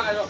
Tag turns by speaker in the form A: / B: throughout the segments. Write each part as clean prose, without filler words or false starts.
A: Hello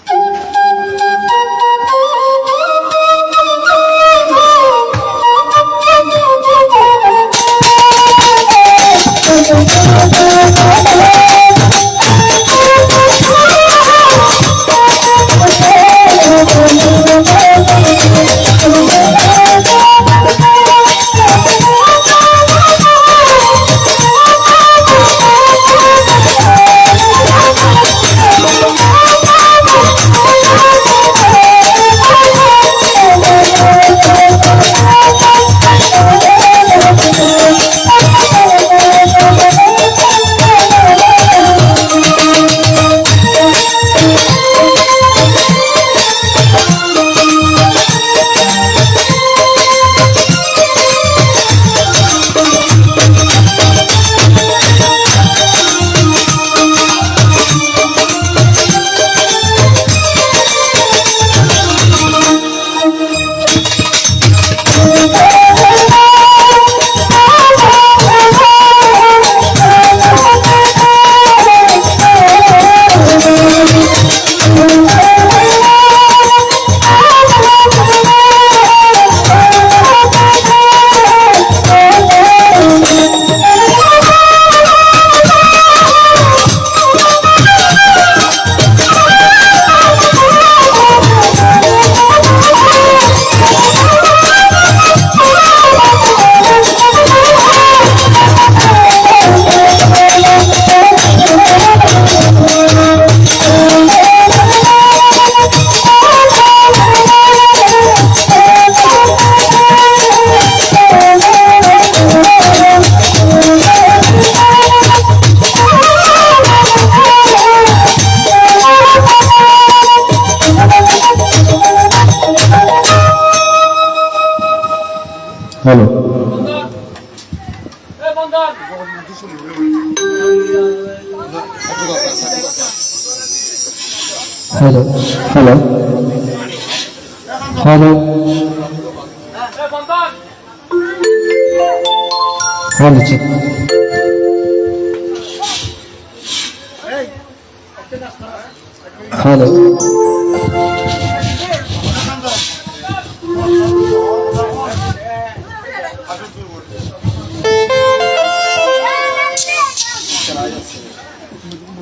A: hello hello hello hello hello hello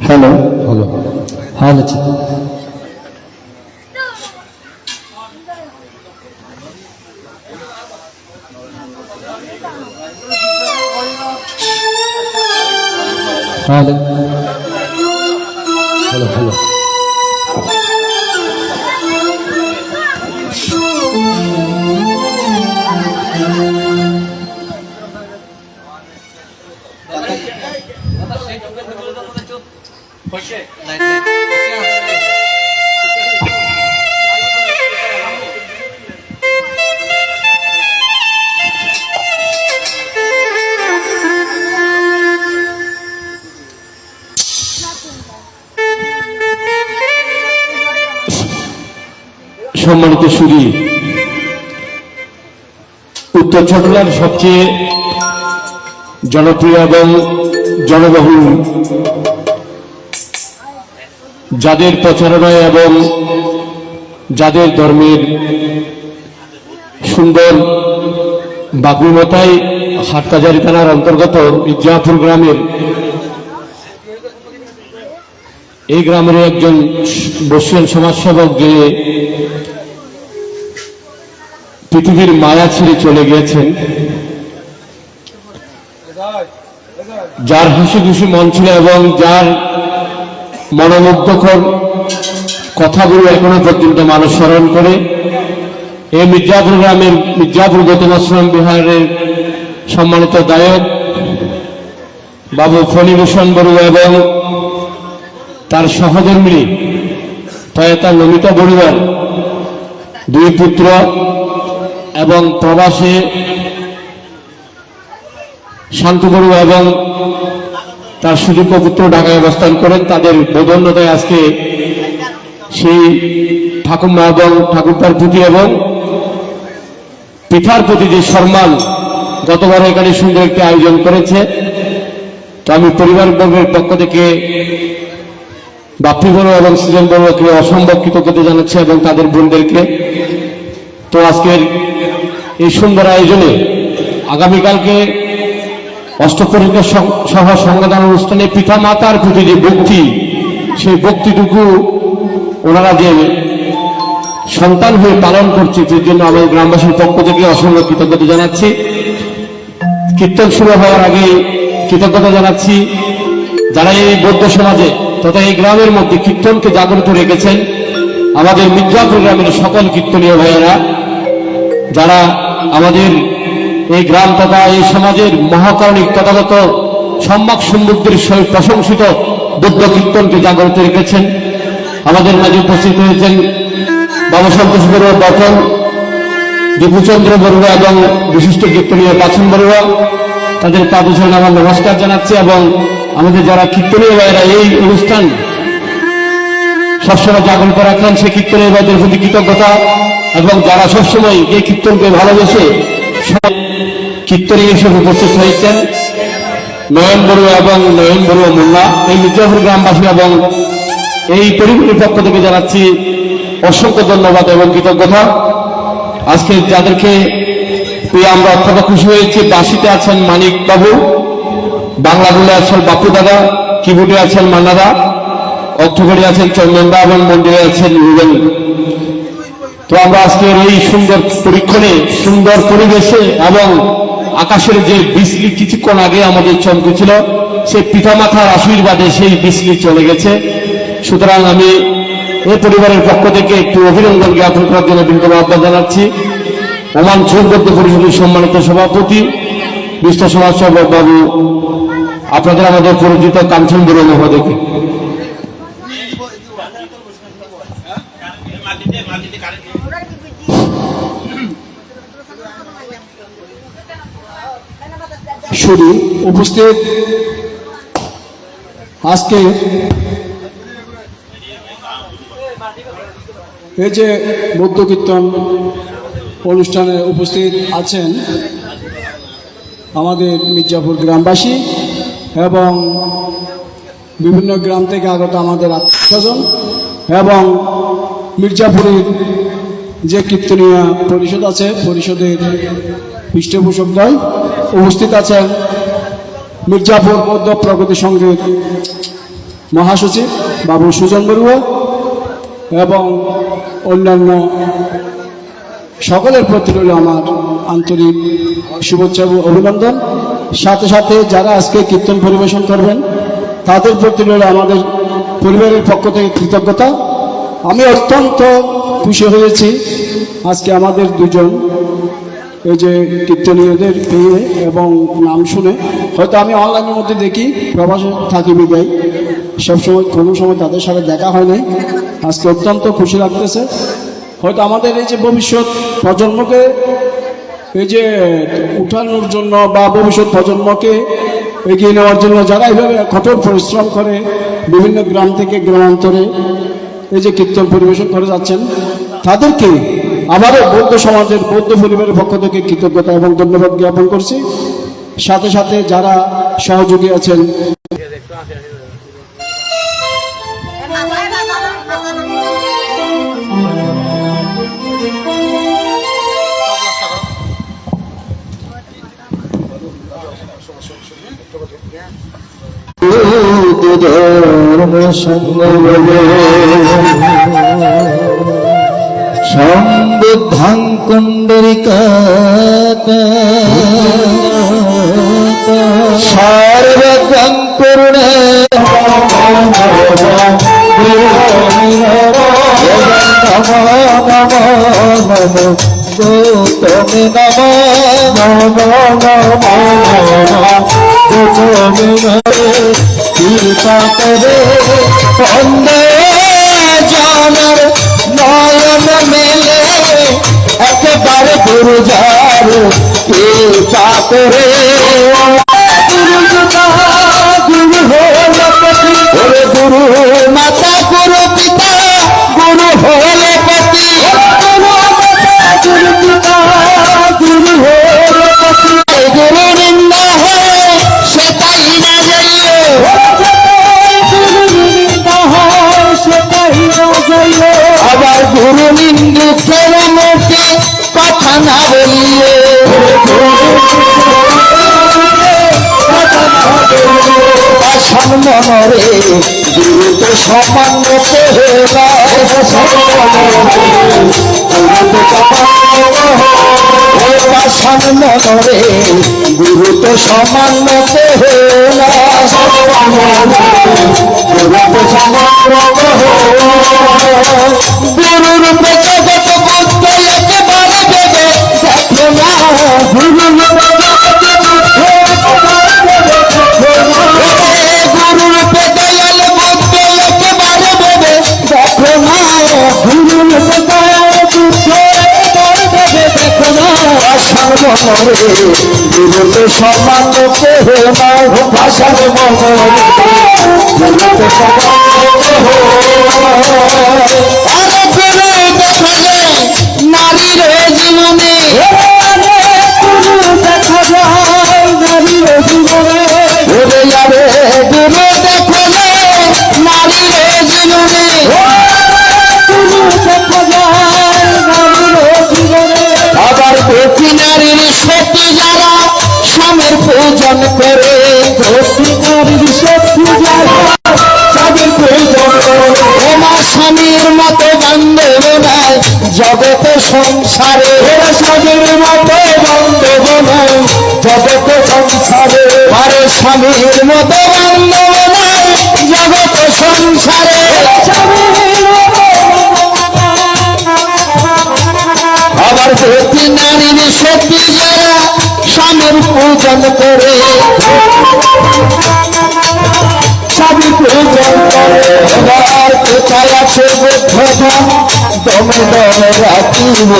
A: hello hello hello hello hello hello সম্মানিত সুধী, উত্তর চট্টগ্রামের সবচেয়ে জনপ্রিয় এবং জনবহুল, যাদের প্রচারণায় এবং যাদের ধর্মের সুন্দর বাগ্মিমতায় হাটহাজারী থানার অন্তর্গত মির্জাপুর গ্রামের এই গ্রামের একজন বর্ষীয়ান সমাজসেবক যে পৃথিবীর মায়া ছেড়ে চলে গিয়েছেন, যার হাসি খুশি মন ছিল এবং যার মনোমুগ্ধকর কথাগুলো এখনো পর্যন্ত মানুষ স্মরণ করে, এই মির্জাপুর গ্রামের মির্জাপুর গৌতম আশ্রম বিহারের সম্মানিত গায়ক বাবু ফণীভূষণ বড়ুয়া এবং তার সহধর্মিণী প্রয়াতা নমিতা বড়ুয়ার দুই পুত্র এবং প্রবাসে শান্তু বড়ুয়া এবং তার সুযোগ্য পুত্র ঢাকায় অবস্থান করেন, তাদের বদন্যতায় আজকে সেই ঠাকুরমা এবং ঠাকুরতার প্রতি এবং পিঠার প্রতি যে সম্মান, গতবার এখানে সুন্দর একটি আয়োজন করেছে। তো আমি পরিবারবর্গের পক্ষ থেকে বাপ্পি বড়ুয়া এবং সৃজন বড়ুয়াকে অসম্ভব কৃতজ্ঞতা জানাচ্ছি এবং তাদের বোনদেরকে। তো আজকের এই সুন্দর আয়োজনে আগামীকালকে অষ্টপরিণত সভা সংবাদদান অনুষ্ঠানে পিতা মাতার প্রতি যে ভক্তি, সেই ভক্তিটুকু ওনারা যে সন্তান হয়ে পালন করছে, সেই জন্য আমাদের গ্রামবাসীর পক্ষ থেকে অসংখ্য কৃতজ্ঞতা জানাচ্ছি। কীর্তন শুরু হওয়ার আগে কৃতজ্ঞতা জানাচ্ছি যারা এই বৌদ্ধ সমাজে তথা এই গ্রামের মধ্যে কীর্তনকে জাগ্রত রেখেছেন, আমাদের মির্জাপুর গ্রামের সকল কীর্তনীয় ভাইয়েরা, যারা আমাদের এই গ্রাম তথা এই সমাজের মহাকারণিক তথাগত সম্যক সম্বুদ্ধের সহিত প্রশংসিত বৌদ্ধ কীর্তনকে জাগ্রত রেখেছেন। আমাদের মাঝে উপস্থিত হয়েছেন বাবা সন্তোষ বড়ুয়া বটন, দীপুচন্দ্র বড়ুয়া এবং বিশিষ্ট কীর্তনীয় পাচন বড়ুয়া, তাদের পাদুচরণ আমার নমস্কার জানাচ্ছি। এবং আমাদের যারা কীর্তনীয় ভাইয়েরা এই অনুষ্ঠান সবসময় জাগ্রত রাখেন, সেই কীর্তনীয় ভাইদের প্রতি কৃতজ্ঞতা, এবং যারা সবসময় এই কীর্তনকে ভালোবেসে কীর্তনী হিসেবে উপস্থিত হয়েছেন নয়ন বড়ুয়া এবং নয়ন বড়ুয়া মোল্লা, এই মির্জাপুর গ্রামবাসী এবং এই পরিবারের পক্ষ থেকে জানাচ্ছি অসংখ্য ধন্যবাদ এবং কৃতজ্ঞতা। আজকে যাদেরকে পেয়ে আমরা অত্যন্ত খুশি হয়েছি, বাঁশিতে আছেন মানিক বাবু, বাংলাগুলো আছেন বাপু দাদা, কিবোর্ডে আছেন মান্নাদা, অর্থকরী আছেন চন্দনদা এবং মন্দিরে আছেন রুবেন। তো আমরা আজকের এই সুন্দর পরীক্ষণে, সুন্দর পরিবেশে এবং আকাশের যে বিজলি কিছুক্ষণ আগে আমাদের চমকেছিল, সেই পিতামাতার আশীর্বাদে সেই বিজলি চলে গেছে। সুতরাং আমি এই পরিবারের পক্ষ থেকে একটু অভিনন্দন জ্ঞাপন করার জন্য বিনীত আহ্বান জানাচ্ছি ওমান চৌবদ্ধ পরিষদের সম্মানিত সভাপতি বিশ্ব সমাজসেবক বাবু, আপনাদের আমাদের পরিচিত কাঞ্চন বড়ুয়া মহোদয়কে।
B: শুরু। উপস্থিত আজকে এই যে বৌদ্ধ কীর্তন অনুষ্ঠানে উপস্থিত আছেন আমাদের মির্জাপুর গ্রামবাসী এবং বিভিন্ন গ্রাম থেকে আগত আমাদের আত্মীয়স্বজন এবং মির্জাপুরের যে কীর্তনীয় পরিষদ আছে পরিষদের পৃষ্ঠপোষক দল উপস্থিত আছেন মির্জাপুর বৌদ্ধ প্রগতি সংঘের মহাসচিব বাবু সুজন বড়ুয়া এবং অন্যান্য সকলের প্রতি রইল আমার আন্তরিক শুভেচ্ছা ও অভিনন্দন। সাথে সাথে যারা আজকে কীর্তন পরিবেশন করবেন তাদের প্রতি রইল আমাদের পরিবারের পক্ষ থেকে কৃতজ্ঞতা। আমি অত্যন্ত খুশি হয়েছি আজকে আমাদের দুজন এই যে কীর্তনীয়দের পেয়ে এবং নাম শুনে। হয়তো আমি অনলাইনের মধ্যে দেখি, প্রবাসে থাকি বিদায়, সবসময় কোনো সময় তাদের সাথে দেখা হয় নাই। আজকে অত্যন্ত খুশি লাগতেছে। হয়তো আমাদের এই যে ভবিষ্যৎ প্রজন্মকে এই যে উঠানোর জন্য বা ভবিষ্যৎ প্রজন্মকে এগিয়ে নেওয়ার জন্য যারা এইভাবে কঠোর পরিশ্রম করে বিভিন্ন গ্রাম থেকে গ্রামান্তরে এই যে কীর্তন পরিবেশন করে যাচ্ছেন তাদেরকে আবারও বৌদ্ধ সমাজের বৌদ্ধ পরিবারের পক্ষ থেকে কৃতজ্ঞতা এবং ধন্যবাদ জ্ঞাপন করছি। সাথে সাথে যারা সহযোগী আছেন
C: সম্বুদ্ধাং কুণ্ডরিকাতা সর্বং পূর্ণে গৌতমে কৃপা করে বন্দে জানার নয়ন মেলে একবার গুরুজার কৃপা করে গুরু মাতা গুরু পিতা গুরু হলে পতি গুরু পিতা গুরু হলে পতি গুরু নিন্দা হয় সেটাই না যাইও আবার গুরু নিন্দুকের মুখে কথা না বলিয়ে সম্মানরে গুরু তো সামান্য সম্মানরে গুরু তো সামান্য গুরুর জগৎ বুদ্ধ একেবারে দেবে দেখো না গুরুর দয়াল বুদ্ধ একেবারে দেবে দেখো না গুরুর দয়াল বুদ্ধ একেবারে দেবে দেখো না সর্বমরে গুরু তো সমান কেহ না ভাষার মনে গুরু তো সমান আরে গুরু দেখা যায় নারীর জীবনে গুরু দেখা যায় নারীর জীবনে ওরে আরে গুরু দেখা যায় নারীর জীবনে গুরু দেখা যায় নারীর জীবনে আবার প্রতি নারীর সতী যারা স্বামীর পূজন করে প্রতি নারীর সতী যারা স্বামীর পূজন করে তোমার স্বামীর মতো বান্ধব নাই জগত সংসারে স্বামীর মতো বান্ধব নাই জগত সংসারে আরে স্বামীর মতো বান্ধব নাই জগত সংসারে আবার প্রতি নারীর সতী যারা স্বামীর পূজন করে স্বামী পূজন করে এবার কোথায় আছে বুদ্ধধাম দমে দমে রাখিব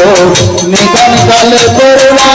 C: নিদান কালে করুণা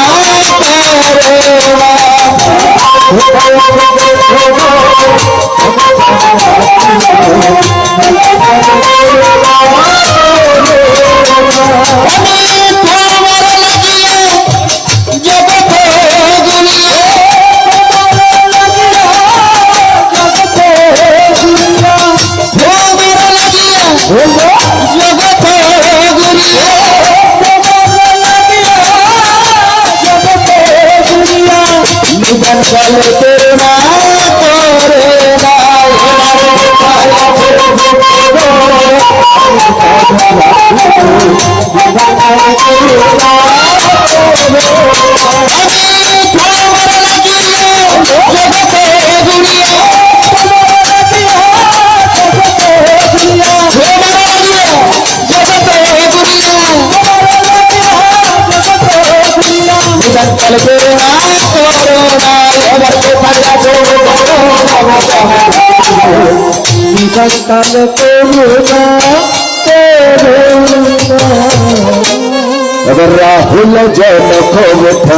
C: রাহুল জনক বেঠ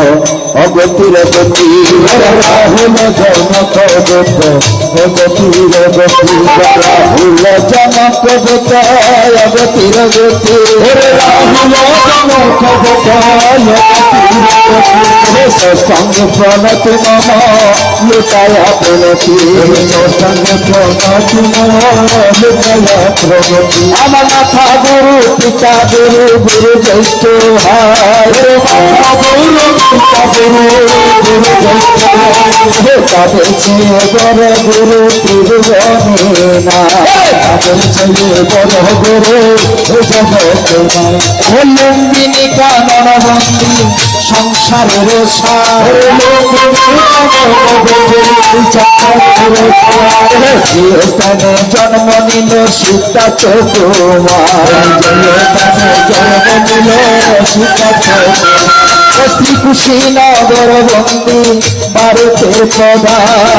C: অগতির গতি, রাহুল জনক বেঠ অগতির গতি, রাহুল জনক বেঠ অগতির গতি, রাহুল জনক বেঠ সঙ্গ প্রণতি মম লুটায়া প্রণতি, সঙ্গ প্রণতি মম লুটায়া প্রণতি। আমার মাথা গুরু পিতা গুরু গুরু জ্যেষ্ঠ হায়, গুরু পিতা গুরু গুরু জ্যেষ্ঠ তাদের চেয়ে বড় গুরু ত্রিভুবনে না, তাদের চেয়ে বড় গুরু জগতে নাই। লুম্বিনী কানন বন্দী সংসারের সার, স্থানে জন্ম নিল সীতা চকুমার, জন্ম নিল সীতা চকুমার। শ্রীকুশীনগর বন্দী ভারতের প্রধান,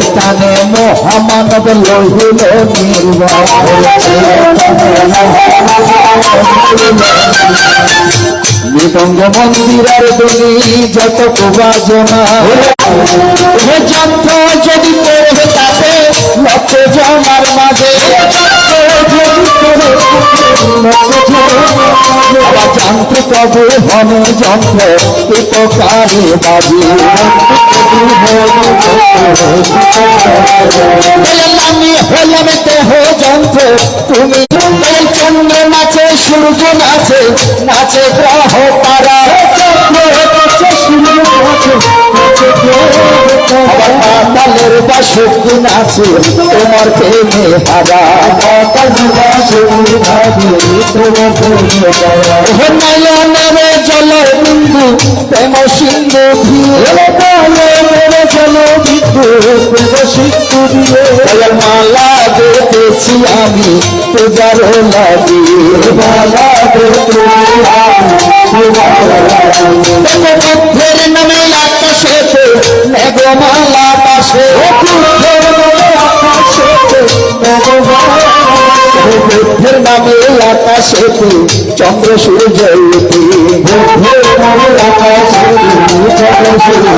C: স্থানে মহামানব লহিল নির্বাণ। মৃদঙ্গ মন্দিরের দলি যত বাজনা, যন্ত্র যদি করবে তাতে লক্ষ জমার মাঝে, যান্ত্রিক হনে যন্ত্র উপকারে বাজে, আমি হলাম দেহ যন্ত্র তুমি চন্দ্র নাচে সূর্য নাচে, নাচে গ্রহ তারা, পাতালের বাসুকি নাচে তোমার প্রেমে হারা, নয়নের জল বিন্দু প্রেম সিন্ধু জল বিন্দু প্রেম সিন্ধু দিয়ে মালা দেখেছি আমি পূজার লাগি, মালা বুদ্ধের নামে আকাশেতে মেঘমালা পাশে, বুদ্ধের নামে আকাশেতে চন্দ্র সূর্য উঠে, বুদ্ধের নামে আকাশেতে চন্দ্র সূর্য,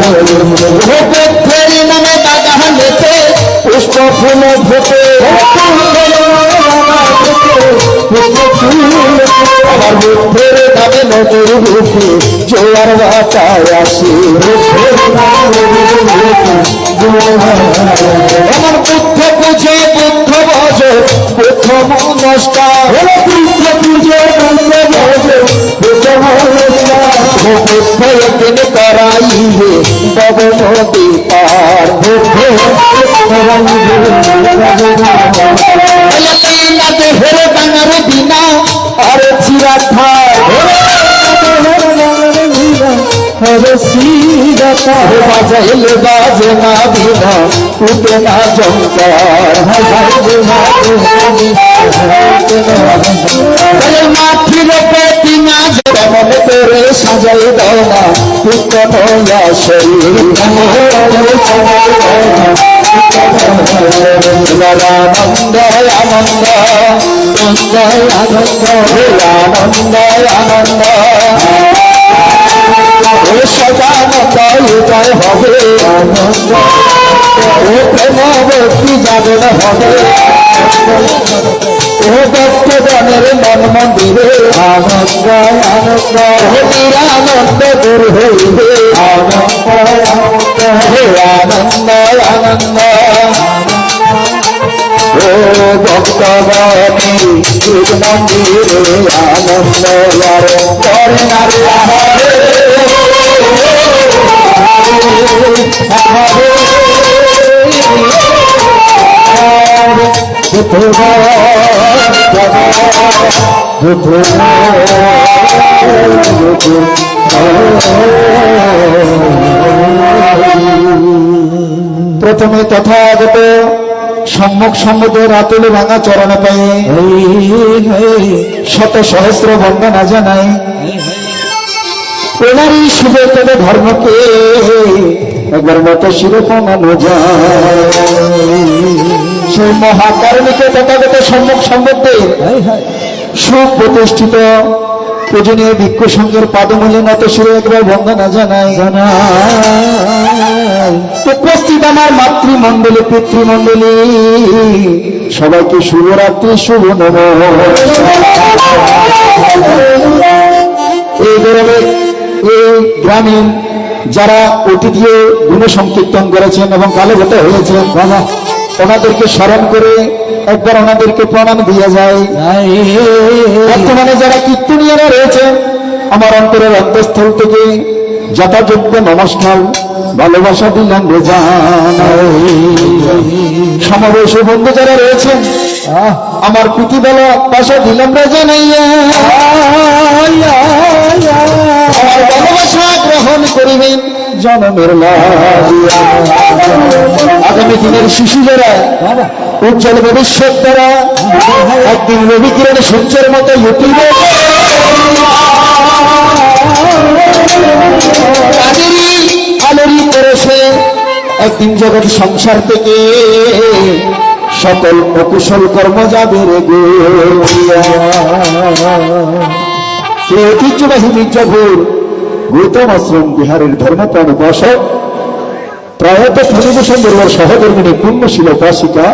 C: বুদ্ধের নামে বাগানেতে পুষ্প ফুল ফোটে, আমার বুদ্ধের নামে নদীর রূপে জোয়ার বাতায় আসে, আমার বুদ্ধ পুজো বুদ্ধ ভজ বুদ্ধ নমস্কার, বুদ্ধ পুজো বুদ্ধ ভজ বুদ্ধ নমস্কার। বুদ্ধ একদিন করাইবে গগন নদী পার, বুদ্ধ দেহের বাঙার বিনা আর চিরা খায়, বাজাইলে বাজে না বিনা উঠে না জঙ্কার, মাটির পেটি না যেমন করে সাজাই দাও না পুত্র নয়া শরীর, আনন্দ আনন্দ আনন্দ আনন্দ আনন্দ ও সদানন্দ উদয় হবে আনন্দ, ও প্রেম ভক্তি জাগরণ হবে, ও ভক্তগণের মন মন্দিরে আনন্দ আনন্দ, ও নিরানন্দ দূর হইবে আনন্দ আনন্দ, হে আনন্দ আনন্দ। ও ভক্তগণী শিব মন্দিরে আনন্দ করে নারে হরে প্রথমে তথাগত সম্মুখ সম্মত রাতুল ভাঙা চরণে পাই শত সহস্র বন্দনা জানাই। ওনারই শুভে তবে ধর্মকে একবার মতো শিরোপণানো যায়। সেই মহাকারণীকে তথাগত সম্মুখ সম্মতদের সুপ্রতিষ্ঠিত পূজনীয় ভিক্ষু সংঘের পাদমূলে নত শিরে একবার বন্দনা জানাই। উপস্থিত আমার মাতৃমণ্ডলী পিতৃমণ্ডলী সবাইকে শুভরাত্রি, শুভ নম। এই গরমে এই গ্রামীণ যারা অতিথি গুণ সংকীর্তন করেছেন এবং কালেগত হয়েছেন, ওনাদেরকে স্মরণ করে একবার ওনাদেরকে প্রণাম দিয়ে যায়। বর্তমানে যারা কীর্তনীয়রা রয়েছেন আমার অন্তরের অন্তঃস্থল থেকে যথাযোগ্য নমস্কার ভালোবাসা দিলাম রে জান। সমাবেশ বন্ধু যারা রয়েছেন আমার প্রীতিবেলা পাশা দিলাম রে জানাইয়া, আমার ভালোবাসা গ্রহণ করিবেন জনমের লাগিয়া। আগামী দিনের শিশু যারা উজ্জ্বল ভবিষ্যৎ দ্বারা একদিন রবি কিরণ সূর্যের মতো উঠিবে, আলোরি করেছে একদিন জগৎ সংসার থেকে সকল অকুশল কর্ম যাবে রে গো। সেই ঐতিহ্যবাহী মির্জাপুর গৌতম আশ্রম বিহারের ধর্মপ্রাণ উপাসক প্রয়াত ফণীভূষণ বড়ুয়ার সহধর্মিনী পুণ্যশীল উপাসিকা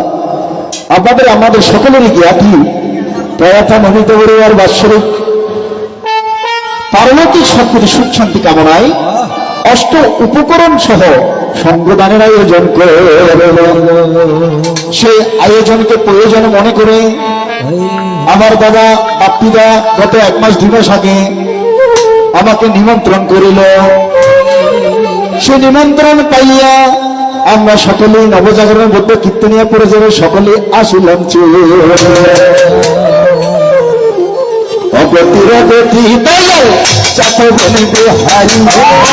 C: আপনাদের আমাদের সকলেরই জ্ঞাতি প্রয়াত নমিত বড়ুয়ার বাৎসরিক পারলৌকিক শক্তির সুখ শান্তি কামনায় অষ্ট উপকরণ সহ সঙ্গদানের আয়োজন করে সেই আয়োজনকে প্রয়োজন মনে করে আমার দাদা বাপ্পিদা গত 1 মাস 2 মাস আগে আমাকে নিমন্ত্রণ করিল। সে নিমন্ত্রণ পাইয়া আমরা সকলে নবজাগরণ বৌদ্ধ কীর্তনিয়া পরিবারের সকলে আসিলাম। অগতিরগতি দয়াল চটবনে বিহারি,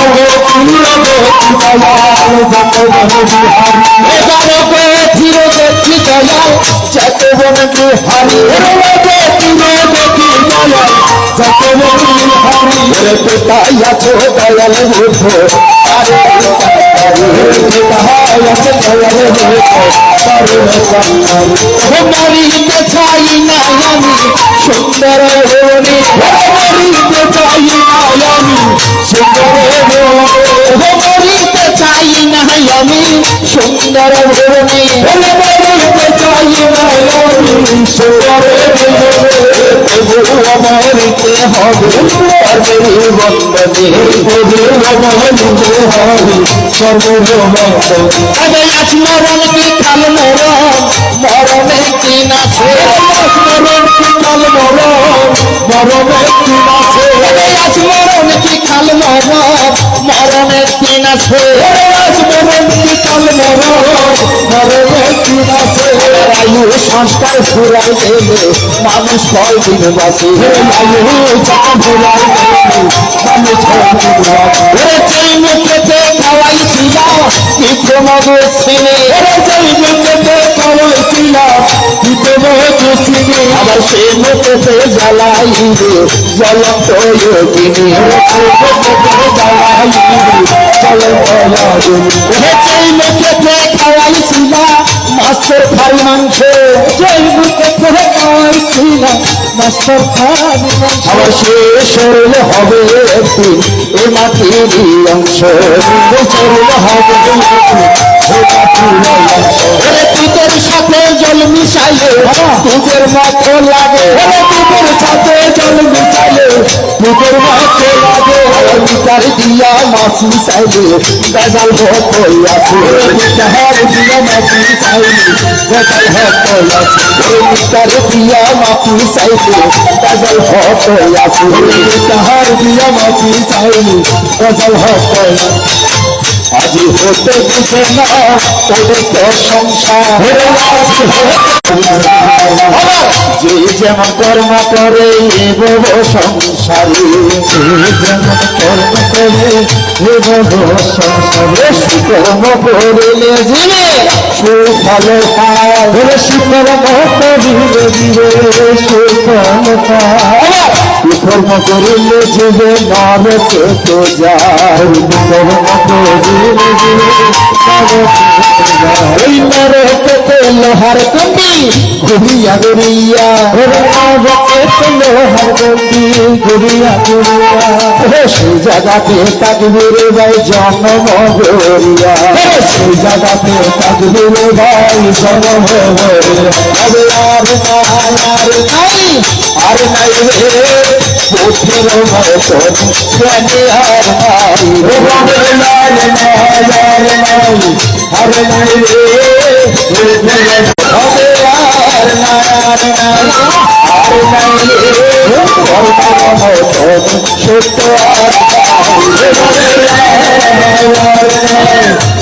C: অগতিরগতি দয়াল চটবনে বিহারি, কোথায় আছো দয়াল বুদ্ধ, মরিতে চাই না আমি সুন্দর হরি, মরিতে চাই না আমি সুন্দর হরি, মরিতে চাই না আমি সুন্দর হরি, মরিতে চাই না আমি সুন্দর মরিতে হবে বন্দনে হবে সর্ববন্দনে। মরণ কি কাল মরণ, মরণে কি না আছে, মরণ কি কাল মরণ, মরণে কি না আছে, মরণ কি কাল মরণ, মরণে কি না আছে, মরণ কি কাল মরণ, মরণে কি না আছে। আয়ু সংস্কার ফুরাই গেলে মানুষ কয়দিন বাঁচে, আয়ু ফুরাই গেলে মানুষ কয়দিন বাঁচে। যেই মুখেতে খাওয়াইছিলাম কি তোমাদের ছেলে, যেই মুখেতে খাওয়াইছিলাম কি তোমাদের ছেলে, আবার সে মুখেতে জ্বালাইবে জ্বলন্ত যোগিনী, জ্বালাইবে জ্বলন্ত যোগিনী। যেই মুখেতে খাওয়াইছিলাম মাছের ভারী মাংস, যেই মুখেতে খাওয়াইছিলাম মদিনা মাস্টার খান আবার শেষ হইলে হবে একদিন এ মাটিরই অংশ চললে হবে তোদের সাথে জল মিশাইলে তোদের মতো লাগে তোদের সাথে জল মিশাইলে তোদের মতো লাগে মিটার দিয়া মাছি চাইলে বেজাল হতই আছে মিটার দিয়া মাছি চাইলে বেজাল হতই আছে মিটার দিয়া মাছি চাইলে বেজাল হতই আছে মিটার দিয়া মাছি চাইলে বেজাল হতই আজি হতে বুঝে না তোদের তো সংসার যে যেমন কর্ম করে এবব সংসারে যেমন কর্ম করে এবব সংসারে সুকর্ম করিলে জীবে সুফল পায় সুকর্ম করিলে জীবে সুফল পায় কুকর্ম করিলে জীবে নরকে তো যায় কর্ম করিলে জীবে ওই নরকে লোহার কন্দি ঘুরিয়া ঘুরিয়া লোহার কন্দি ঘুরিয়া ঘুরিয়া সেই জায়গাতে তাকবীর ভাই জন্ম গড়িয়া সেই জায়গাতে তাকবীর ভাই জন্ম গড়িয়া হবে আর নাই আর নাই রে পুত্রের মতন প্রাণী আর নাই হবে আর নাই আর নাই রে হবে আর নাই আর নাই রে সত্য আর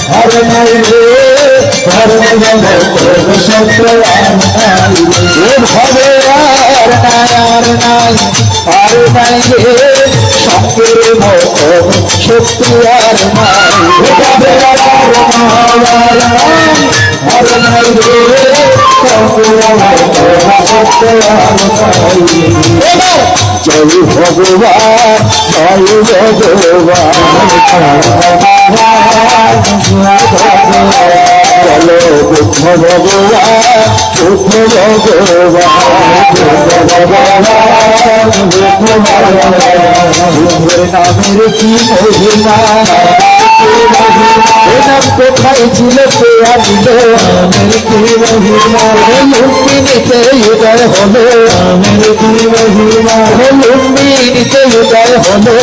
C: আর নাই রে সত্য হবে আর নাই আর নাই আর নাই রে শঙ্কর মতন শক্তি আর নাই হবে আর নাই রে জয় ভগবান জয় ভগবান বলো বুদ্ধ ভগবান বুদ্ধ ভগবান বুদ্ধের নামের কি মহিমা নাম কোথায় ছিল সে আনিল আমের কি মহিমা লুম্বি নিতে উদয় হলো আমের কি মহিমা লুম্বি নিতে উদয় হলো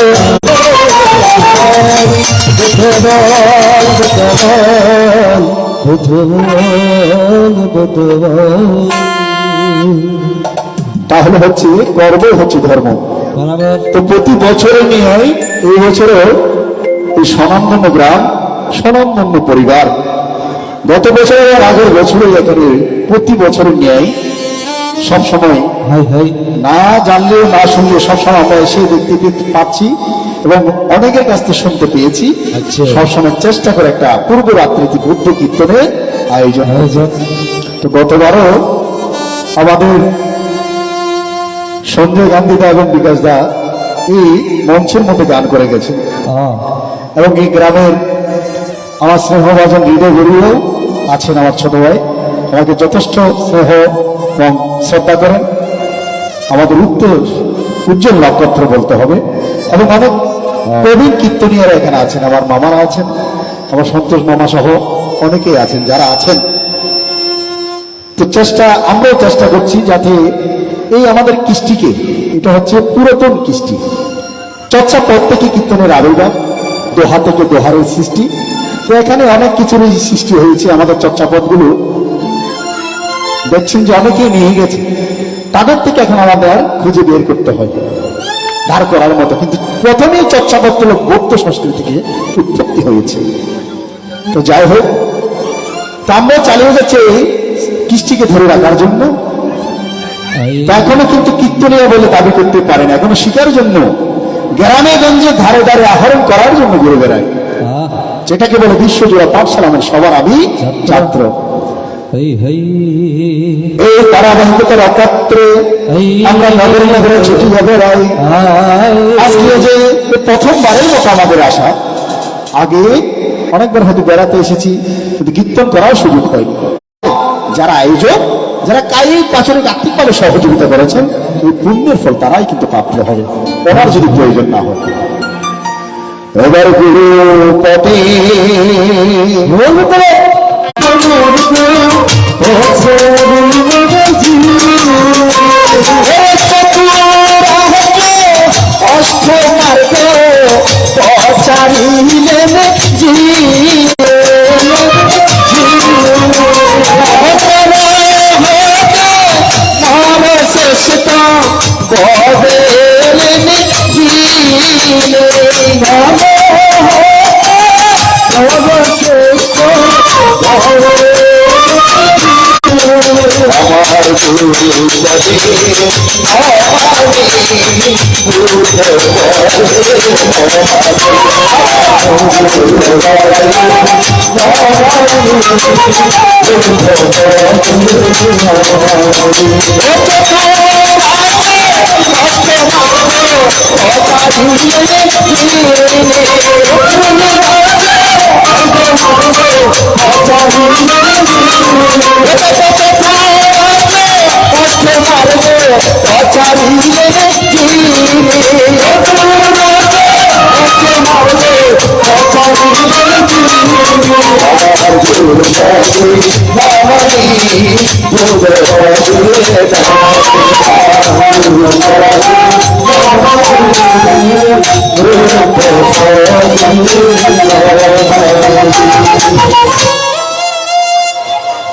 C: তাহলে হচ্ছে কর্ম হচ্ছে ধর্ম। তো প্রতি বছরে নিয়ে এই বছরও এই স্বনামধন্য গ্রাম স্বনামধন্য পরিবার গত বছর আর আগের বছরে এখানে প্রতি বছরের ন্যায় সবসময় না জানলেও না শুনলে সবসময় আমরা এসে দেখতে পাচ্ছি এবং অনেকের কাছ থেকে শুনতে পেয়েছি সবসময় চেষ্টা করে একটা পূর্ব রাত্রিতে বুদ্ধ কীর্তনের আয়োজন। তো গতবারও আমাদের সঞ্জয় গান্ধী দা এবং বিকাশ দা এই মঞ্চের মধ্যে গান করে গেছে এবং এই গ্রামের আমার স্নেহভাজন হৃদয় গরিও আছেন আমার ছোট ভাই, আমাকে যথেষ্ট স্নেহ এবং শ্রদ্ধা করেন, আমাদের উজ্জ্বল নক্ষত্র বলতে হবে। এবং অনেক প্রবীণ কীর্তনীয়রা এখানে আছেন, আমার মামারা আছেন, আমার সন্তোষ মামা সহ অনেকেই আছেন যারা আছেন। তো আমরাও চেষ্টা করছি যাতে এই আমাদের কৃষ্টিকে, এটা হচ্ছে পুরাতন কৃষ্টি, চর্চাপদ থেকে কীর্তনের আবির্ভাব, দোহা থেকে দোহারের সৃষ্টি। তো এখানে অনেক কিছুরই সৃষ্টি হয়েছে। আমাদের চর্চাপদগুলো দেখছেন যে অনেকেই নিয়ে গেছে, তাদের থেকে এখন আমাদের খুঁজে বের করতে হয় ধার করার মতো। কিন্তু প্রথমেই চর্চাপদগুলো বৌদ্ধ সংস্কৃতি থেকে উৎপত্তি হয়েছে। তো যাই হোক, তা আমরা চালিয়ে যাচ্ছে এই কৃষ্টিকে ধরে রাখার জন্য। এখনো কিন্তু কীর্তনীয় বলে দাবি করতে পারে না, এখনো শিকার জন্য গ্রামে গঞ্জে ধারে ধারে আহরণ করার জন্য ঘুরে বেড়ায়, যেটাকে বলে বিশ্বজোড়া পাঠশালা আমার সবার আমি ছাত্র। এই ধারাবাহিকতার অপাত্রে আমরা নগরে নগরে ছুটি বেড়াই। আজকে যে প্রথমবারের মতো আমাদের আসা, আগে অনেকবার হয়তো বেড়াতে এসেছি কিন্তু কীর্তন করার সুযোগ হয়নি। যারা আয়োজক যারা কায়িক পাচনিক আর্থিকভাবে সহযোগিতা করেছেন এই পুণ্যের ফল তারাই কিন্তু প্রাপ্ত হবে, ওনার যদি প্রয়োজন না হয়। এবার গুরু পদে অষ্ট মার্গ পচারিলেন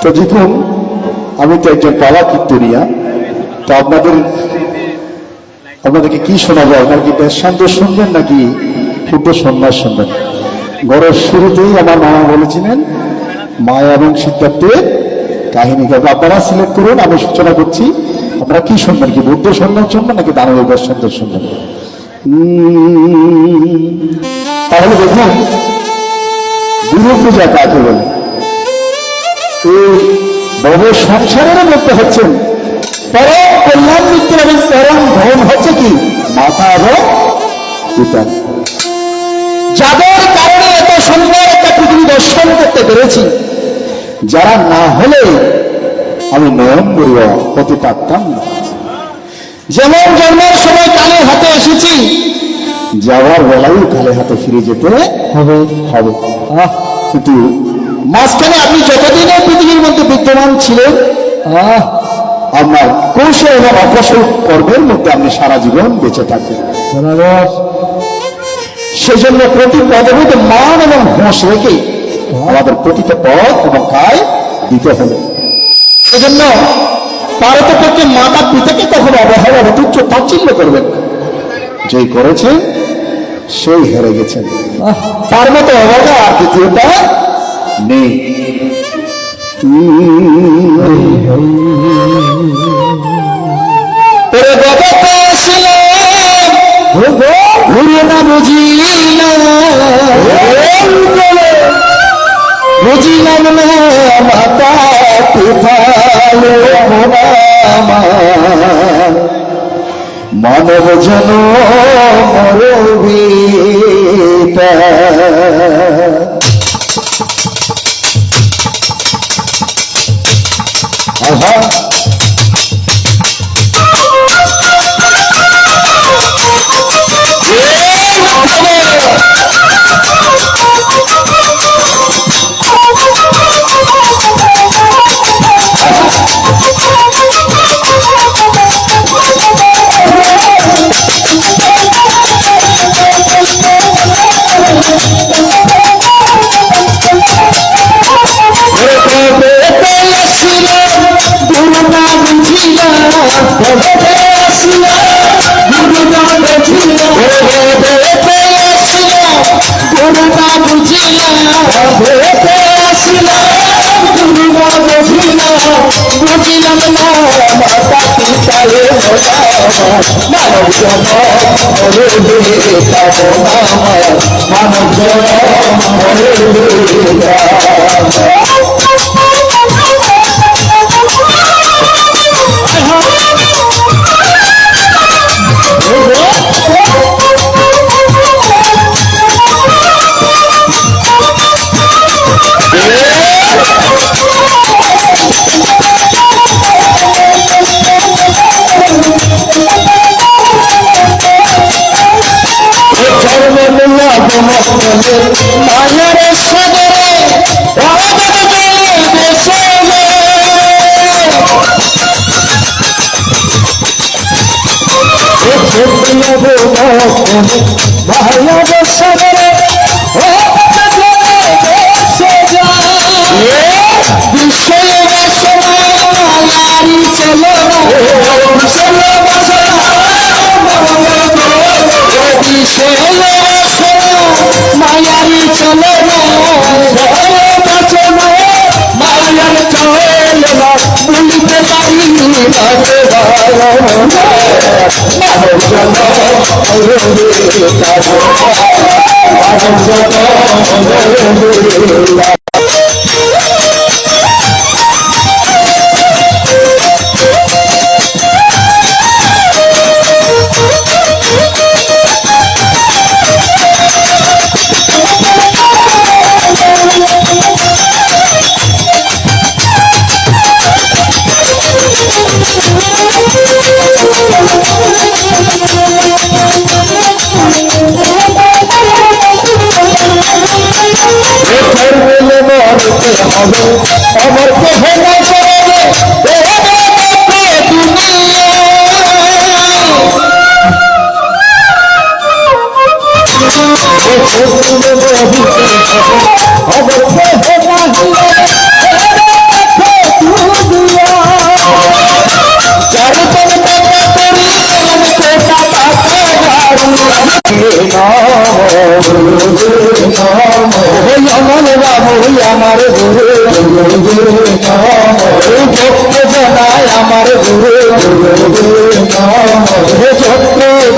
C: তো দেখুন, আমি তো একজন পালা কীর্তনিয়া, তো আপনাদেরকে কি শোনাবো? আপনার কি বেশান্ত শুনবেন নাকি শুদ্ধ সন্ন্যাস শুনবেন? গড়ের শুরুতেই আমার মামা বলেছিলেন মায়া এবং সিদ্ধার্থের কাহিনীকে আপনারা সিলেক্ট করুন। আমি সূচনা করছি, আপনারা কি শুনবেন? কি বুদ্ধ সন্ন্যাস শুনবেন নাকি দানবের বেশান্ত শুনবেন? তাহলে দেখুন, গুরু পূজা কাকে বলে? এই বড় সংসারের মধ্যে হচ্ছেন পরম কল্যাণ মিত্র এবং পরম ধন হচ্ছে কি মাতা এবং পিতা, যাদের কারণে এত সুন্দর একটা পৃথিবী দর্শন করতে পেরেছি। যারা না হলে আমি নয়ন বড়ুয়া হতে পারতাম না। যেমন জন্মের সময় কালে হাতে এসেছি, যাওয়ার বেলায় কালে হাতে ফিরে যেতে হবে। কিন্তু মাঝখানে আপনি যতদিন পৃথিবীর মধ্যে বিদ্যমান ছিলেন, আপনার কৌশল এবং অকৌশল কর্মের মধ্যে আপনি সারা জীবন বেঁচে থাকবেন। সেজন্য প্রতি পদে মান এবং হোঁশ রেখে আমাদের প্রতিটা পদ এবং কায় দিতে হবে। সেজন্য পারতপক্ষে মাতা পিতাকে কখনো অবহেলা বা তুচ্ছ তাচ্ছিল্য করবেন না। যেই করেছে সেই হেরে গেছেন, তার মতো অবহেলা আর দ্বিতীয়টা নেই। বুঝিলাম না মাতা পিতা মানব জন মরবিতা। মায়ের সাগরে মায়ারি চলে মায়ার চলে বলিতে পারি আমার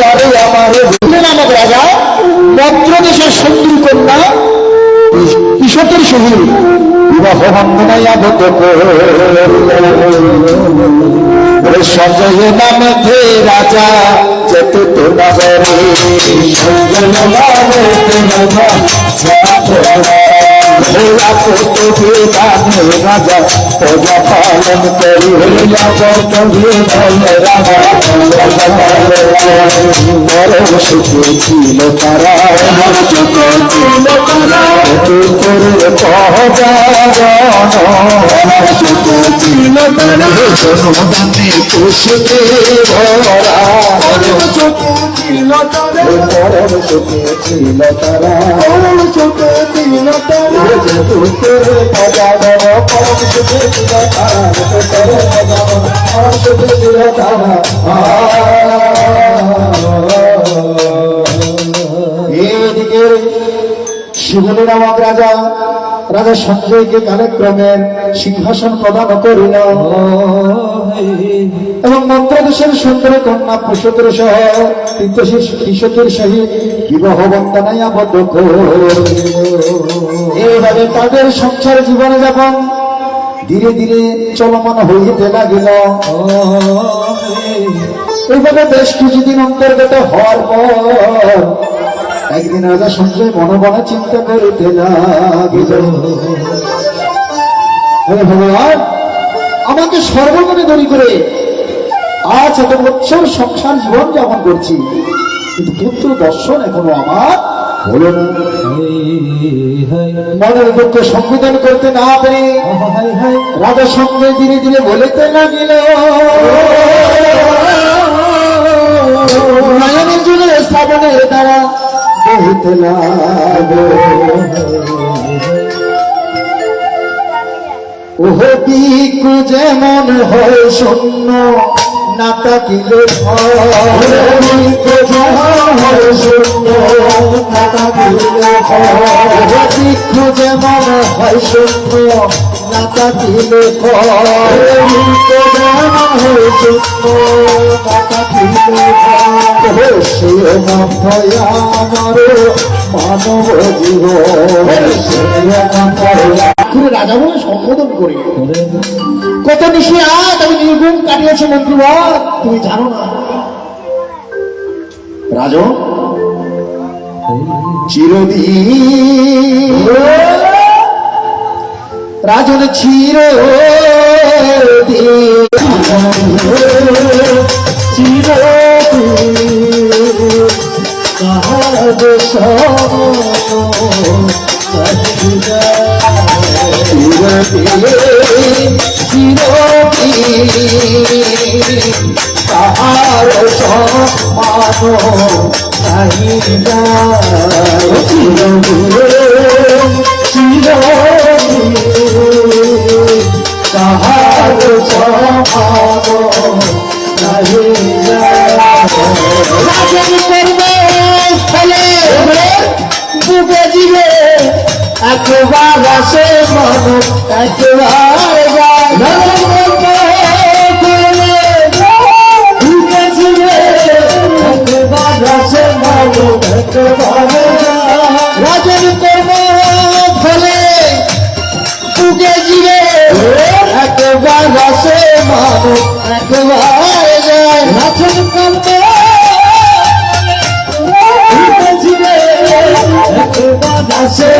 C: আমার আমার নামক রাজা মন্ত্র দেশের সুন্দরী কন্যা কিশোরের সহিত বিবাহ বন্ধনায় আবদ্ধ সঞ্জয় নামে রাজা যেত তো রাজা প্রজা পালন করি পরম সুখে ছিল তারা খুশিতে ভরা পরম সুখে ছিল তারা পরম সুখে ছিল তারা এদিকে শিবলী নামক রাজা রাজা সঞ্জয়কে কালক্রমের সিংহাসন প্রদান করিল এবং মন্ত্রদেশের সুন্দর কন্যা পুষতের সহ কিশোরের সহিত বিবাহ বন্ধনায় আবদ্ধ এইভাবে তাদের সংসার জীবনে যাপন ধীরে ধীরে চলমান হইতে লাগিল। এইভাবে বেশ কিছুদিন অন্তর্গত হওয়ার পর একদিন রাজা সঞ্জয় মনোবনে চিন্তা করিতে লাগিল, ভগবান আমাকে সর্বমনে ধনী করে আজ এত বছর সংসার জীবন যাপন করছি, কিন্তু পুত্র দর্শন এখনো আমার হলো না। মনের দুঃখ সংবেদন করতে না পেরে রাজা সঙ্গে ধীরে ধীরে বলিতে লাগিল, নয়নের জন্য শ্রাবণের দ্বারা বহিতে লাগলো। ওহ দিক যেমন হয় শূন্য না তাকিলে দিক যেমন হয় শূন্য না তাকিলে সে আমার মানব জীবন রাজা বলে সম্বোধন করি। কত নিশি আজ আমি নির্গুণ কাটিয়েছি মন্ত্রীবর, তুমি জানো না রাজন চিরদিন রাজন চিরদিন সমানো নাহি যায় চিরদিন চিরদিন তাহার সমানো নাহি যায় রাজন করবে ফলে বুকে জিবে একবার আসে মানুষ একবার যায় বুকে জিবে একবার আসে মানুষ একবার রাজন করব ফলে বুকে জিবে একবার আসে মানুষ একবার যায় রাজন করব আসে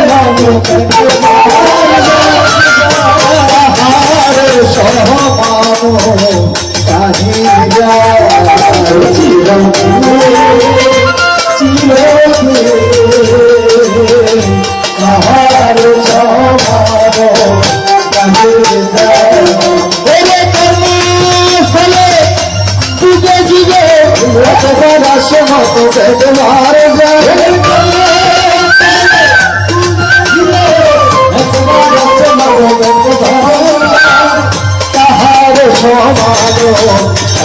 C: সহমানো কাহি আসে মতো ব্যবহার তাহার সমানো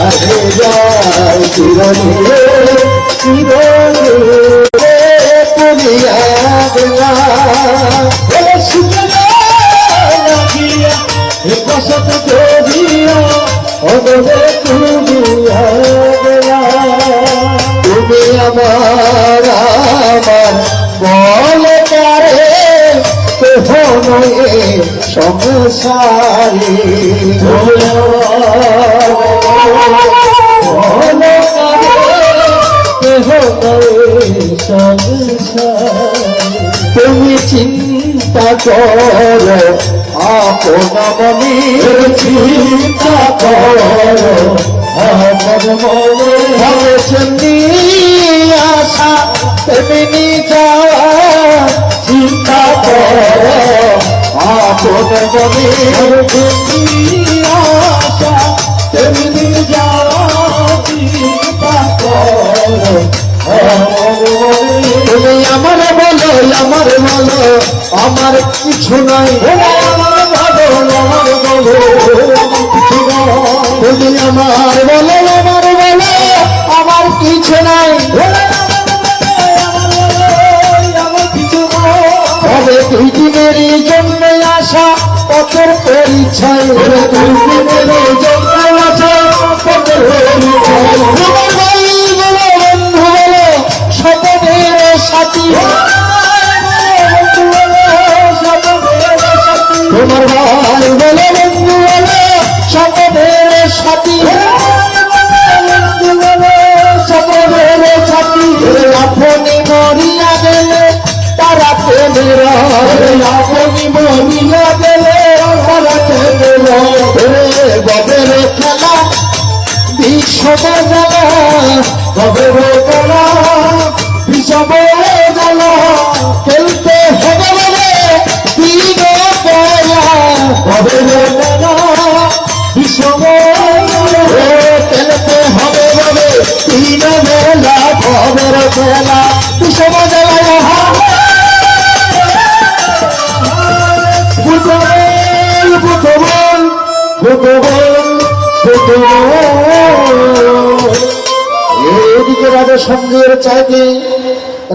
C: আগে যায় চিরদিনে চিরদিনে পুরিয়া গেলা সুখলা রাখিয়া বসত করিয়া অগলে পুরিয়া গেলা তুমি আমার আমার বলে কারে কেহ নয়ে সংসারে কেহ নয়ে সংসারে তুমি চিন্তা করো আপন মনে চিন্তা করো আপন মনে ভবেছেন আশা তেমনি যাওয়া চিন্তা করো আপন মনে আশা তেমনি যাওয়া চিন্তা করো তুমি আমার বলো আমার কিছু নাই আমার বলো কিছু তুমি আমার বলো আমার কিছু নাই তবে দুই দিনের জন্য আসা পথের পরিচয় দুই দিনের জন্য আসা পথের পরিচয় তোমার ভাই বলো বন্ধু বলো স্বপনের সাথী তোমার ভাই বলো বন্ধু বলো স্বপনের সাথী স্বপনের সাথী আপনি মরিয়া গেলে তারা প্রেমের আপনি মরিয়া গেলে তারা প্রেমের গবের খেলা বিশ্ববে জ্বালা গবের খেলা বিশ্ববে জ্বালা খেলতে হবে বলে দিন গবের খেলা বিশ্ববে খেলতে হবে বলে দিন বেলা গবের খেলা বিশ্ববে জ্বালা এদিকে রাজা সঞ্জয়ের চাইতে